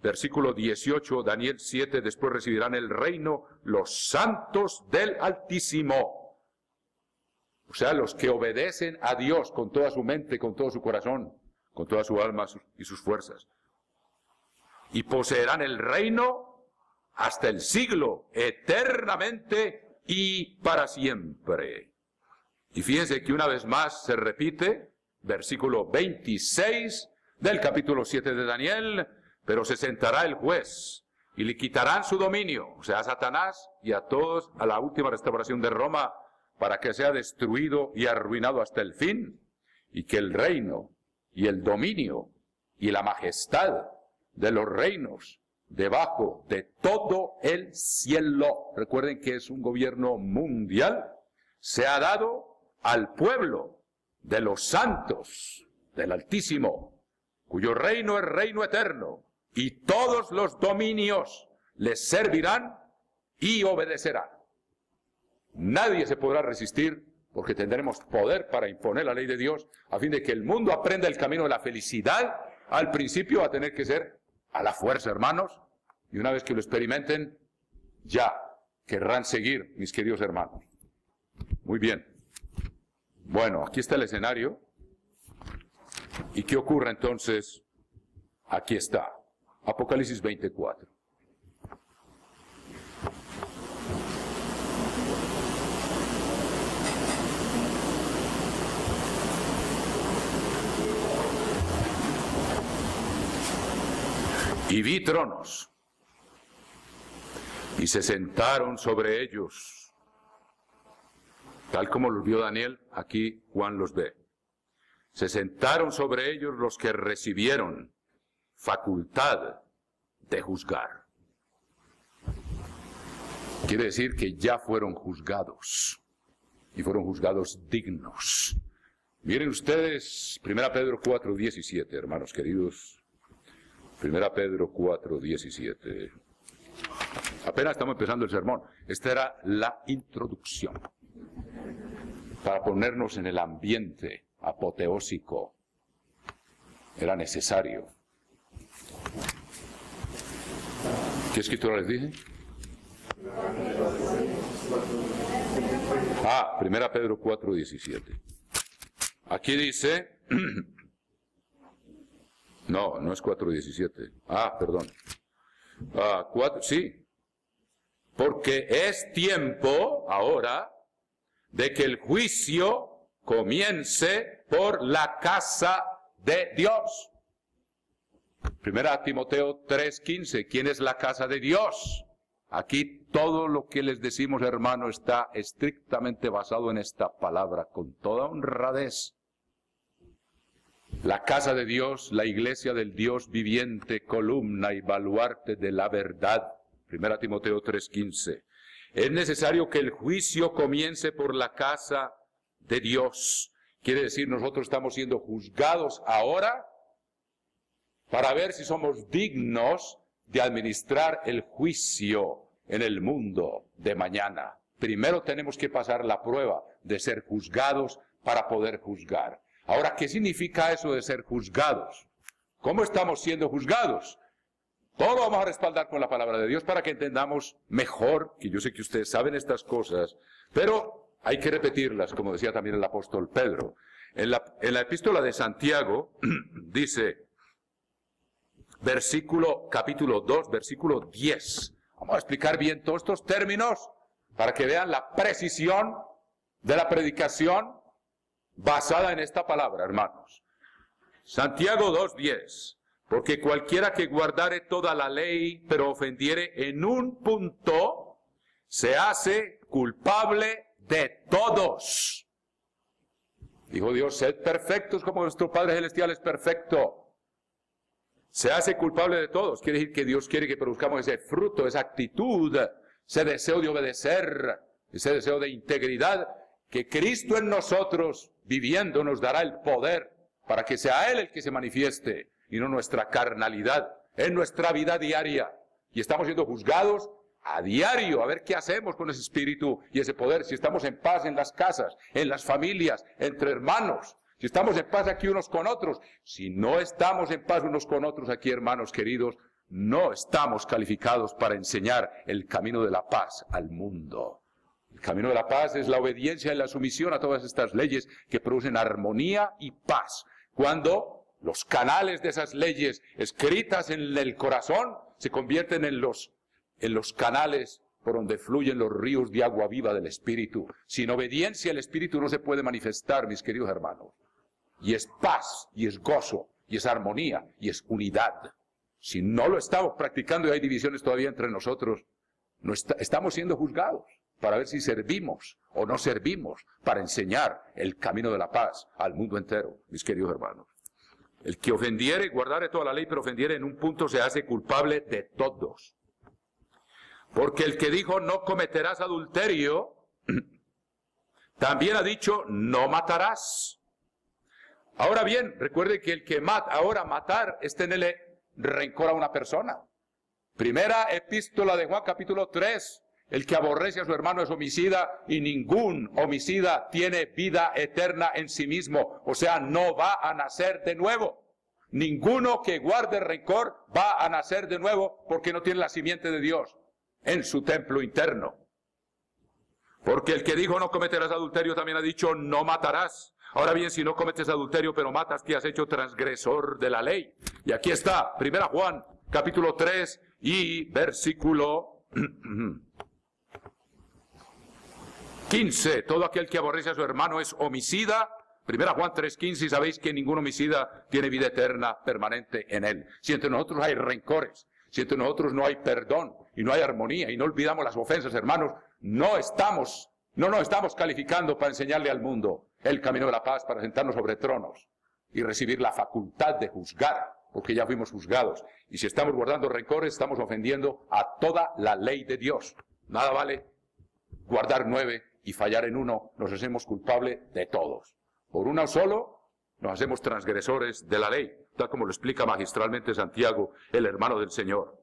versículo 18, Daniel 7, después recibirán el reino los santos del Altísimo. O sea, los que obedecen a Dios con toda su mente, con todo su corazón, con toda su alma y sus fuerzas. Y poseerán el reino hasta el siglo, eternamente y para siempre. Y fíjense que una vez más se repite, versículo 26 del capítulo 7 de Daniel, pero se sentará el juez y le quitarán su dominio, o sea, a Satanás y a todos, a la última restauración de Roma, para que sea destruido y arruinado hasta el fin, y que el reino y el dominio y la majestad de los reinos debajo de todo el cielo, recuerden que es un gobierno mundial, se ha dado al pueblo de los santos del Altísimo, cuyo reino es reino eterno, y todos los dominios les servirán y obedecerán. Nadie se podrá resistir, porque tendremos poder para imponer la ley de Dios, a fin de que el mundo aprenda el camino de la felicidad. Al principio va a tener que ser a la fuerza, hermanos, y una vez que lo experimenten, ya querrán seguir, mis queridos hermanos. Muy bien. Bueno, aquí está el escenario. ¿Y qué ocurre entonces? Aquí está. Apocalipsis 24. Y vi tronos, y se sentaron sobre ellos, tal como los vio Daniel, aquí Juan los ve. Se sentaron sobre ellos los que recibieron facultad de juzgar. Quiere decir que ya fueron juzgados, y fueron juzgados dignos. Miren ustedes, 1 Pedro 4:17, hermanos queridos. 1 Pedro 4:17. Apenas estamos empezando el sermón. Esta era la introducción para ponernos en el ambiente apoteósico. Era necesario. ¿Qué escritura les dije? 1 Pedro 4:17. Aquí dice... No, no es 4:17. Perdón. 4, sí. Porque es tiempo ahora de que el juicio comience por la casa de Dios. 1 Timoteo 3:15. ¿Quién es la casa de Dios? Aquí todo lo que les decimos, hermano, está estrictamente basado en esta palabra, con toda honradez. La casa de Dios, la iglesia del Dios viviente, columna y baluarte de la verdad. 1 Timoteo 3:15. Es necesario que el juicio comience por la casa de Dios. Quiere decir, nosotros estamos siendo juzgados ahora para ver si somos dignos de administrar el juicio en el mundo de mañana. Primero tenemos que pasar la prueba de ser juzgados para poder juzgar. Ahora, ¿qué significa eso de ser juzgados? ¿Cómo estamos siendo juzgados? Todo lo vamos a respaldar con la palabra de Dios para que entendamos mejor, que yo sé que ustedes saben estas cosas, pero hay que repetirlas, como decía también el apóstol Pedro. En la epístola de Santiago dice, capítulo 2, versículo 10. Vamos a explicar bien todos estos términos para que vean la precisión de la predicación basada en esta palabra, hermanos. Santiago 2:10. Porque cualquiera que guardare toda la ley, pero ofendiere en un punto, se hace culpable de todos. Dijo Dios, sed perfectos como vuestro Padre Celestial es perfecto. Se hace culpable de todos. Quiere decir que Dios quiere que produzcamos ese fruto, esa actitud, ese deseo de obedecer, ese deseo de integridad, que Cristo en nosotros, viviendo, nos dará el poder para que sea Él el que se manifieste y no nuestra carnalidad en nuestra vida diaria. Y estamos siendo juzgados a diario, a ver qué hacemos con ese espíritu y ese poder, si estamos en paz en las casas, en las familias, entre hermanos, si estamos en paz aquí unos con otros. Si no estamos en paz unos con otros aquí, hermanos queridos, no estamos calificados para enseñar el camino de la paz al mundo. El camino de la paz es la obediencia y la sumisión a todas estas leyes que producen armonía y paz. Cuando los canales de esas leyes escritas en el corazón se convierten en los canales por donde fluyen los ríos de agua viva del Espíritu. Sin obediencia el Espíritu no se puede manifestar, mis queridos hermanos. Y es paz, y es gozo, y es armonía, y es unidad. Si no lo estamos practicando y hay divisiones todavía entre nosotros, estamos siendo juzgados para ver si servimos o no servimos para enseñar el camino de la paz al mundo entero, mis queridos hermanos. El que ofendiere, guardare toda la ley, pero ofendiere en un punto, se hace culpable de todos. Porque el que dijo, no cometerás adulterio, también ha dicho, no matarás. Ahora bien, recuerde que el que matar es tenerle rencor a una persona. Primera epístola de Juan, capítulo 3. El que aborrece a su hermano es homicida, y ningún homicida tiene vida eterna en sí mismo. O sea, no va a nacer de nuevo. Ninguno que guarde rencor va a nacer de nuevo porque no tiene la simiente de Dios en su templo interno. Porque el que dijo no cometerás adulterio también ha dicho no matarás. Ahora bien, si no cometes adulterio pero matas, te has hecho transgresor de la ley. Y aquí está, 1 Juan capítulo 3 y versículo 15. Todo aquel que aborrece a su hermano es homicida. Primera Juan 3:15, y sabéis que ningún homicida tiene vida eterna permanente en él. Si entre nosotros hay rencores, si entre nosotros no hay perdón y no hay armonía y no olvidamos las ofensas, hermanos, no nos estamos calificando para enseñarle al mundo el camino de la paz, para sentarnos sobre tronos y recibir la facultad de juzgar, porque ya fuimos juzgados. Y si estamos guardando rencores, estamos ofendiendo a toda la ley de Dios. Nada vale guardar 9 y fallar en uno, nos hacemos culpables de todos. Por uno solo nos hacemos transgresores de la ley, tal como lo explica magistralmente Santiago, el hermano del Señor.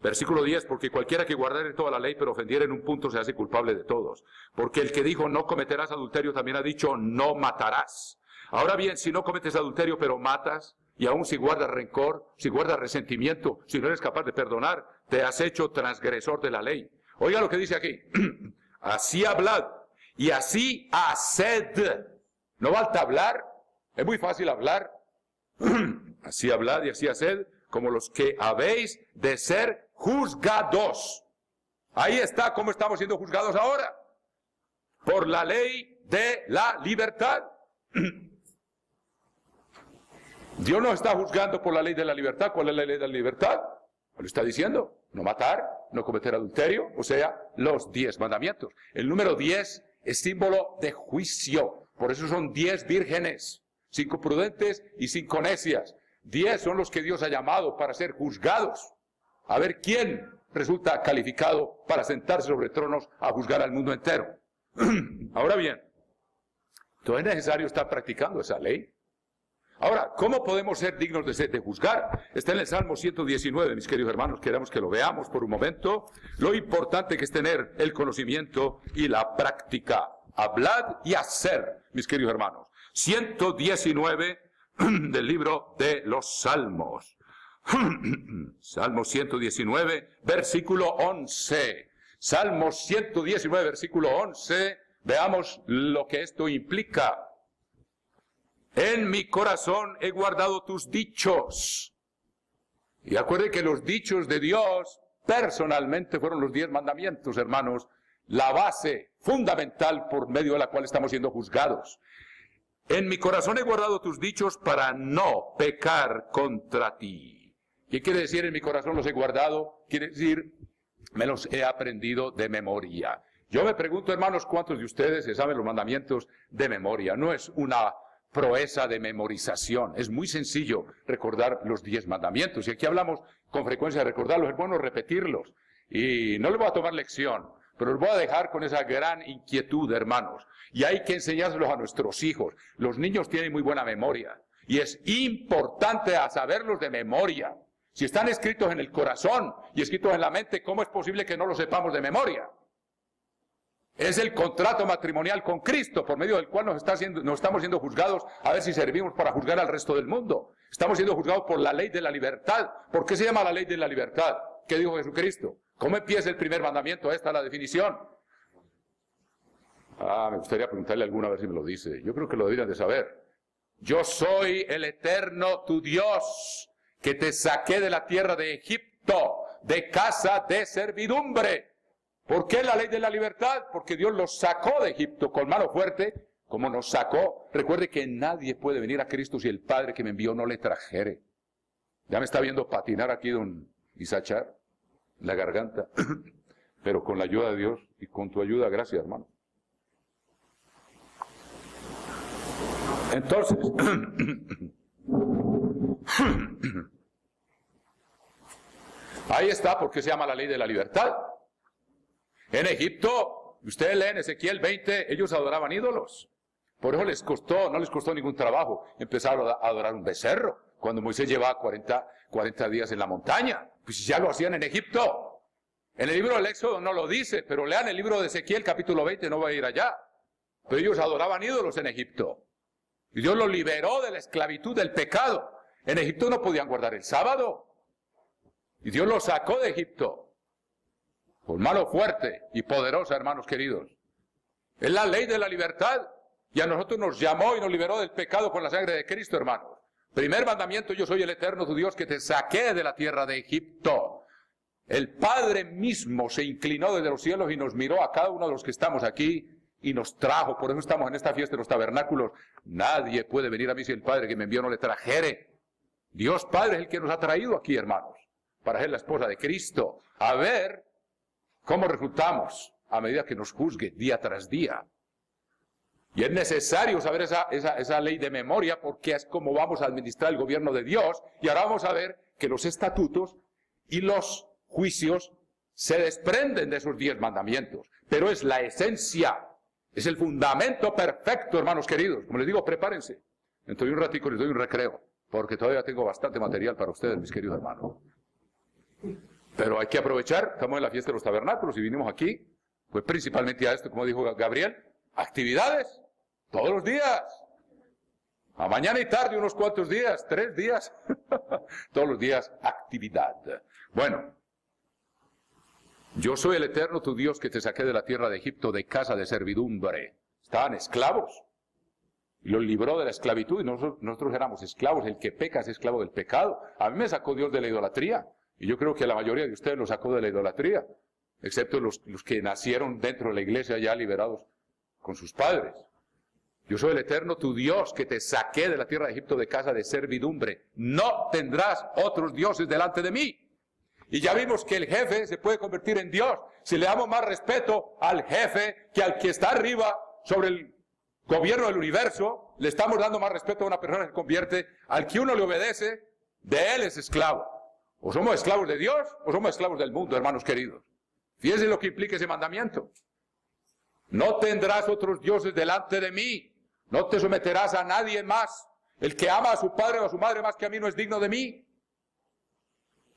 Versículo 10, porque cualquiera que guardare toda la ley, pero ofendiera en un punto, se hace culpable de todos. Porque el que dijo, no cometerás adulterio, también ha dicho, no matarás. Ahora bien, si no cometes adulterio, pero matas, y aun si guardas rencor, si guardas resentimiento, si no eres capaz de perdonar, te has hecho transgresor de la ley. Oiga lo que dice aquí. Así hablad, y así haced. No falta hablar, es muy fácil hablar. Así hablad y así haced, como los que habéis de ser juzgados. Ahí está cómo estamos siendo juzgados ahora. Por la ley de la libertad. Dios nos está juzgando por la ley de la libertad. ¿Cuál es la ley de la libertad? Lo está diciendo. No matar, no cometer adulterio, o sea, los 10 mandamientos. El número 10 es símbolo de juicio. Por eso son 10 vírgenes, 5 prudentes y 5 necias. 10 son los que Dios ha llamado para ser juzgados. A ver quién resulta calificado para sentarse sobre tronos a juzgar al mundo entero. Ahora bien, todo es necesario estar practicando esa ley. Ahora, ¿cómo podemos ser dignos de juzgar? Está en el Salmo 119, mis queridos hermanos, queremos que lo veamos por un momento. Lo importante que es tener el conocimiento y la práctica. Hablad y hacer, mis queridos hermanos. 119 del libro de los Salmos. Salmo 119, versículo 11. Salmo 119, versículo 11. Veamos lo que esto implica. En mi corazón he guardado tus dichos. Y acuérdense que los dichos de Dios personalmente fueron los 10 mandamientos, hermanos. La base fundamental por medio de la cual estamos siendo juzgados. En mi corazón he guardado tus dichos para no pecar contra ti. ¿Qué quiere decir en mi corazón los he guardado? Quiere decir, me los he aprendido de memoria. Yo me pregunto, hermanos, ¿cuántos de ustedes se saben los mandamientos de memoria? No es una proeza de memorización. Es muy sencillo recordar los 10 mandamientos. Y aquí hablamos con frecuencia de recordarlos. Es bueno repetirlos. Y no les voy a tomar lección, pero los voy a dejar con esa gran inquietud, hermanos. Y hay que enseñárselos a nuestros hijos. Los niños tienen muy buena memoria. Y es importante a saberlos de memoria. Si están escritos en el corazón y escritos en la mente, ¿cómo es posible que no los sepamos de memoria? Es el contrato matrimonial con Cristo, por medio del cual nos estamos siendo juzgados, a ver si servimos para juzgar al resto del mundo. Estamos siendo juzgados por la ley de la libertad. ¿Por qué se llama la ley de la libertad? ¿Qué dijo Jesucristo? ¿Cómo empieza el primer mandamiento? Esta es la definición. Me gustaría preguntarle alguna vez si me lo dice. Yo creo que lo deberían de saber. Yo soy el eterno tu Dios, que te saqué de la tierra de Egipto, de casa de servidumbre. ¿Por qué la ley de la libertad? Porque Dios los sacó de Egipto con mano fuerte, como nos sacó. Recuerde que nadie puede venir a Cristo si el Padre que me envió no le trajere. Ya me está viendo patinar aquí don Isachar, la garganta. Pero con la ayuda de Dios y con tu ayuda, gracias, hermano. Entonces, ahí está por qué se llama la ley de la libertad. En Egipto, ustedes leen Ezequiel 20, ellos adoraban ídolos. Por eso no les costó ningún trabajo empezar a adorar un becerro, cuando Moisés llevaba 40 días en la montaña. Pues ya lo hacían en Egipto. En el libro del Éxodo no lo dice, pero lean el libro de Ezequiel, capítulo 20, no voy a ir allá. Pero ellos adoraban ídolos en Egipto. Y Dios los liberó de la esclavitud del pecado. En Egipto no podían guardar el sábado. Y Dios los sacó de Egipto. Con mano fuerte y poderosa, hermanos queridos. Es la ley de la libertad. Y a nosotros nos llamó y nos liberó del pecado con la sangre de Cristo, hermanos. Primer mandamiento, yo soy el Eterno tu Dios que te saqué de la tierra de Egipto. El Padre mismo se inclinó desde los cielos y nos miró a cada uno de los que estamos aquí y nos trajo. Por eso estamos en esta fiesta de los tabernáculos. Nadie puede venir a mí si el Padre que me envió no le trajere. Dios Padre es el que nos ha traído aquí, hermanos, para ser la esposa de Cristo. A ver cómo resultamos a medida que nos juzgue día tras día. Y es necesario saber esa ley de memoria, porque es como vamos a administrar el gobierno de Dios. Y ahora vamos a ver que los estatutos y los juicios se desprenden de esos 10 mandamientos. Pero es la esencia, es el fundamento perfecto, hermanos queridos. Como les digo, prepárense. Dentro de un ratico les doy un recreo, porque todavía tengo bastante material para ustedes, mis queridos hermanos. Pero hay que aprovechar, estamos en la fiesta de los tabernáculos y vinimos aquí, pues principalmente a esto, como dijo Gabriel, actividades, todos los días, a mañana y tarde unos cuantos días, 3 días, todos los días actividad. Bueno, yo soy el Eterno tu Dios que te saqué de la tierra de Egipto de casa de servidumbre. Estaban esclavos y los libró de la esclavitud y nosotros éramos esclavos. El que peca es esclavo del pecado. A mí me sacó Dios de la idolatría y yo creo que a la mayoría de ustedes los sacó de la idolatría, excepto los que nacieron dentro de la iglesia ya liberados con sus padres. Yo soy el Eterno tu Dios que te saqué de la tierra de Egipto de casa de servidumbre. No tendrás otros dioses delante de mí. Y ya vimos que el jefe se puede convertir en Dios si le damos más respeto al jefe que al que está arriba sobre el gobierno del universo. Le estamos dando más respeto a una persona que se convierte, al que uno le obedece, de él es esclavo. O somos esclavos de Dios o somos esclavos del mundo, hermanos queridos. Fíjense lo que implica ese mandamiento. No tendrás otros dioses delante de mí. No te someterás a nadie más. El que ama a su padre o a su madre más que a mí no es digno de mí.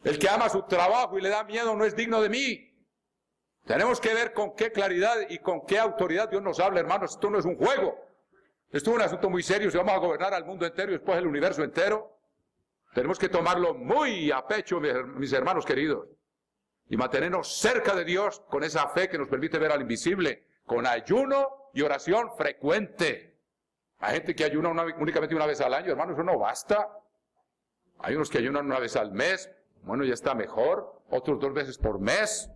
El que ama su trabajo y le da miedo no es digno de mí. Tenemos que ver con qué claridad y con qué autoridad Dios nos habla, hermanos. Esto no es un juego. Esto es un asunto muy serio. Si vamos a gobernar al mundo entero y después el universo entero, tenemos que tomarlo muy a pecho, mis hermanos queridos, y mantenernos cerca de Dios con esa fe que nos permite ver al invisible, con ayuno y oración frecuente. Hay gente que ayuna únicamente una vez al año, hermano, eso no basta. Hay unos que ayunan una vez al mes, bueno, ya está mejor. Otros 2 veces por mes,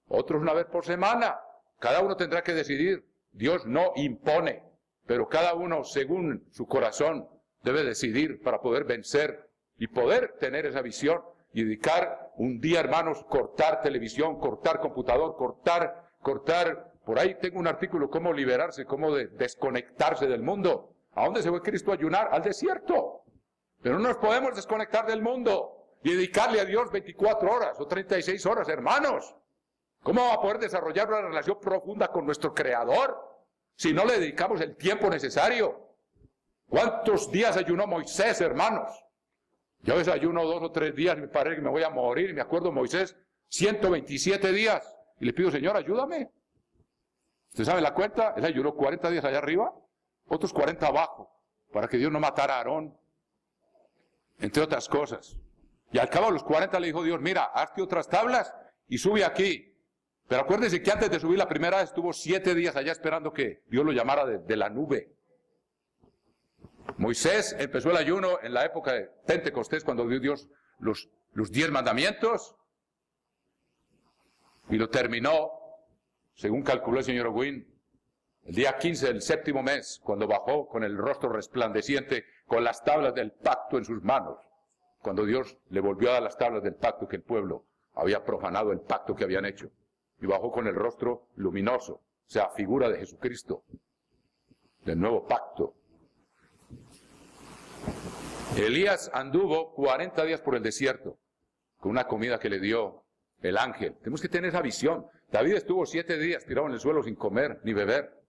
otros una vez por semana. Cada uno tendrá que decidir. Dios no impone, pero cada uno, según su corazón, debe decidir para poder vencer y poder tener esa visión y dedicar un día, hermanos, cortar televisión, cortar computador, cortar. Por ahí tengo un artículo, cómo liberarse, cómo desconectarse del mundo. ¿A dónde se fue Cristo a ayunar? Al desierto. Pero no nos podemos desconectar del mundo y dedicarle a Dios 24 horas o 36 horas, hermanos. ¿Cómo vamos a poder desarrollar una relación profunda con nuestro Creador si no le dedicamos el tiempo necesario? ¿Cuántos días ayunó Moisés, hermanos? Yo a veces ayuno 2 o 3 días, me parece que me voy a morir, y me acuerdo Moisés, 127 días. Y le pido, Señor, ayúdame. ¿Usted sabe la cuenta? Él ayunó 40 días allá arriba, otros 40 abajo, para que Dios no matara a Aarón, entre otras cosas. Y al cabo de los 40 le dijo Dios, mira, hazte otras tablas y sube aquí. Pero acuérdense que antes de subir la primera vez estuvo 7 días allá esperando que Dios lo llamara de la nube. Moisés empezó el ayuno en la época de Pentecostés, cuando dio Dios los 10 mandamientos, y lo terminó, según calculó el señor Owen, el día 15 del 7º mes, cuando bajó con el rostro resplandeciente, con las tablas del pacto en sus manos, cuando Dios le volvió a dar las tablas del pacto que el pueblo había profanado, el pacto que habían hecho, y bajó con el rostro luminoso, o sea, figura de Jesucristo, del nuevo pacto. Elías anduvo 40 días por el desierto, con una comida que le dio el ángel. Tenemos que tener esa visión. David estuvo 7 días tirado en el suelo sin comer ni beber.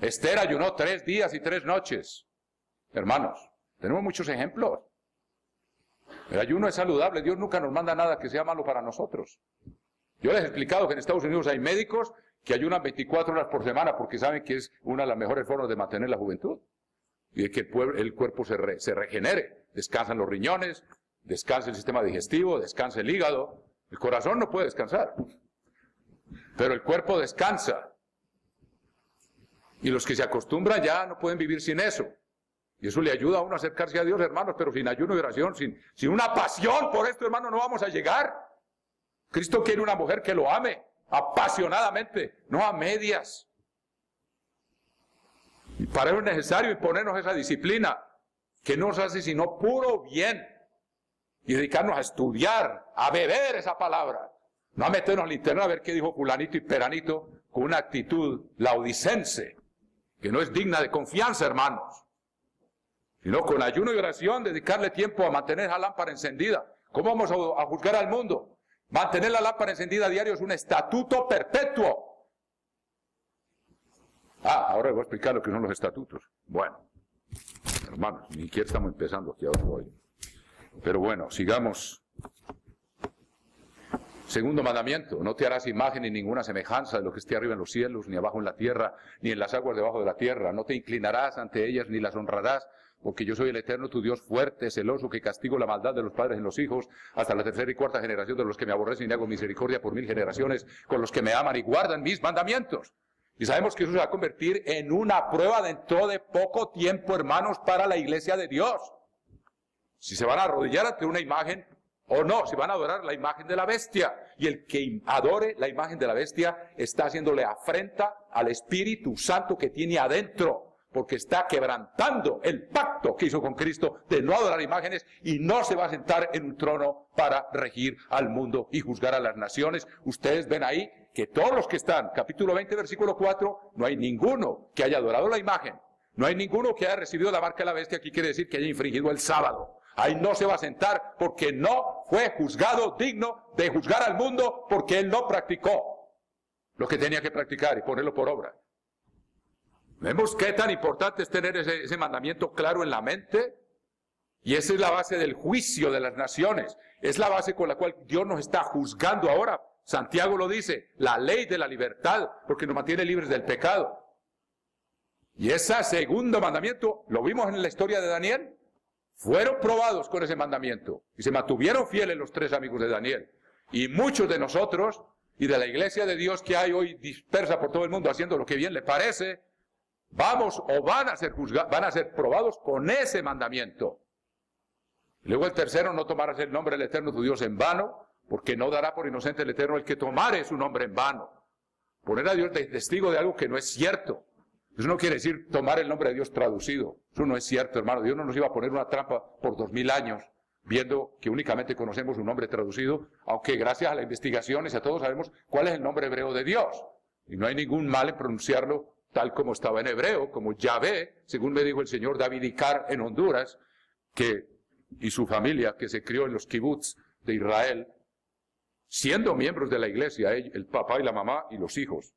Esther ayunó 3 días y 3 noches. Hermanos, tenemos muchos ejemplos. El ayuno es saludable. Dios nunca nos manda nada que sea malo para nosotros. Yo les he explicado que en Estados Unidos hay médicos que ayunan 24 horas por semana porque saben que es una de las mejores formas de mantener la juventud y de que el cuerpo se regenere. Descansan los riñones, descansa el sistema digestivo, descansa el hígado. El corazón no puede descansar, pero el cuerpo descansa. Y los que se acostumbran ya no pueden vivir sin eso. Y eso le ayuda a uno a acercarse a Dios, hermanos, pero sin ayuno y oración, sin una pasión por esto, hermanos, no vamos a llegar. Cristo quiere una mujer que lo ame apasionadamente, no a medias. Y para eso es necesario imponernos esa disciplina, que no nos hace sino puro bien. Y dedicarnos a estudiar, a beber esa palabra. No a meternos al internet a ver qué dijo fulanito y peranito con una actitud laodicense, que no es digna de confianza, hermanos. Sino con ayuno y oración, dedicarle tiempo a mantener la lámpara encendida. ¿Cómo vamos a juzgar al mundo? Mantener la lámpara encendida a diario es un estatuto perpetuo. Ahora les voy a explicar lo que son los estatutos. Bueno, hermanos, ni siquiera estamos empezando aquí ahora hoy. Pero bueno, sigamos. Segundo mandamiento, no te harás imagen ni ninguna semejanza de lo que esté arriba en los cielos, ni abajo en la tierra, ni en las aguas debajo de la tierra. No te inclinarás ante ellas, ni las honrarás, porque yo soy el Eterno, tu Dios fuerte, celoso, que castigo la maldad de los padres en los hijos, hasta la tercera y cuarta generación de los que me aborrecen y hago misericordia por 1000 generaciones, con los que me aman y guardan mis mandamientos. Y sabemos que eso se va a convertir en una prueba dentro de poco tiempo, hermanos, para la iglesia de Dios. Si se van a arrodillar ante una imagen o no, si van a adorar la imagen de la bestia. Y el que adore la imagen de la bestia está haciéndole afrenta al Espíritu Santo que tiene adentro, porque está quebrantando el pacto que hizo con Cristo de no adorar imágenes, y no se va a sentar en un trono para regir al mundo y juzgar a las naciones. Ustedes ven ahí que todos los que están, capítulo 20, versículo 4, no hay ninguno que haya adorado la imagen, no hay ninguno que haya recibido la marca de la bestia. Aquí quiere decir que haya infringido el sábado. Ahí no se va a sentar, porque no fue juzgado digno de juzgar al mundo, porque él no practicó lo que tenía que practicar y ponerlo por obra. Vemos qué tan importante es tener ese mandamiento claro en la mente, y esa es la base del juicio de las naciones. Es la base con la cual Dios nos está juzgando ahora. Santiago lo dice, la ley de la libertad, porque nos mantiene libres del pecado. Y ese segundo mandamiento, lo vimos en la historia de Daniel, fueron probados con ese mandamiento y se mantuvieron fieles los 3 amigos de Daniel. Y muchos de nosotros y de la iglesia de Dios que hay hoy dispersa por todo el mundo haciendo lo que bien le parece, vamos o van a ser juzgados, van a ser probados con ese mandamiento. Luego el tercero, no tomarás el nombre del Eterno tu Dios en vano, porque no dará por inocente el Eterno el que tomare su nombre en vano. Poner a Dios de testigo de algo que no es cierto. Eso no quiere decir tomar el nombre de Dios traducido. Eso no es cierto, hermano. Dios no nos iba a poner una trampa por 2000 años, viendo que únicamente conocemos un nombre traducido, aunque gracias a las investigaciones a todos sabemos cuál es el nombre hebreo de Dios. Y no hay ningún mal en pronunciarlo tal como estaba en hebreo, como Yahvé, según me dijo el señor David Icar en Honduras, y su familia, que se crió en los kibbutz de Israel, siendo miembros de la iglesia, el papá y la mamá y los hijos.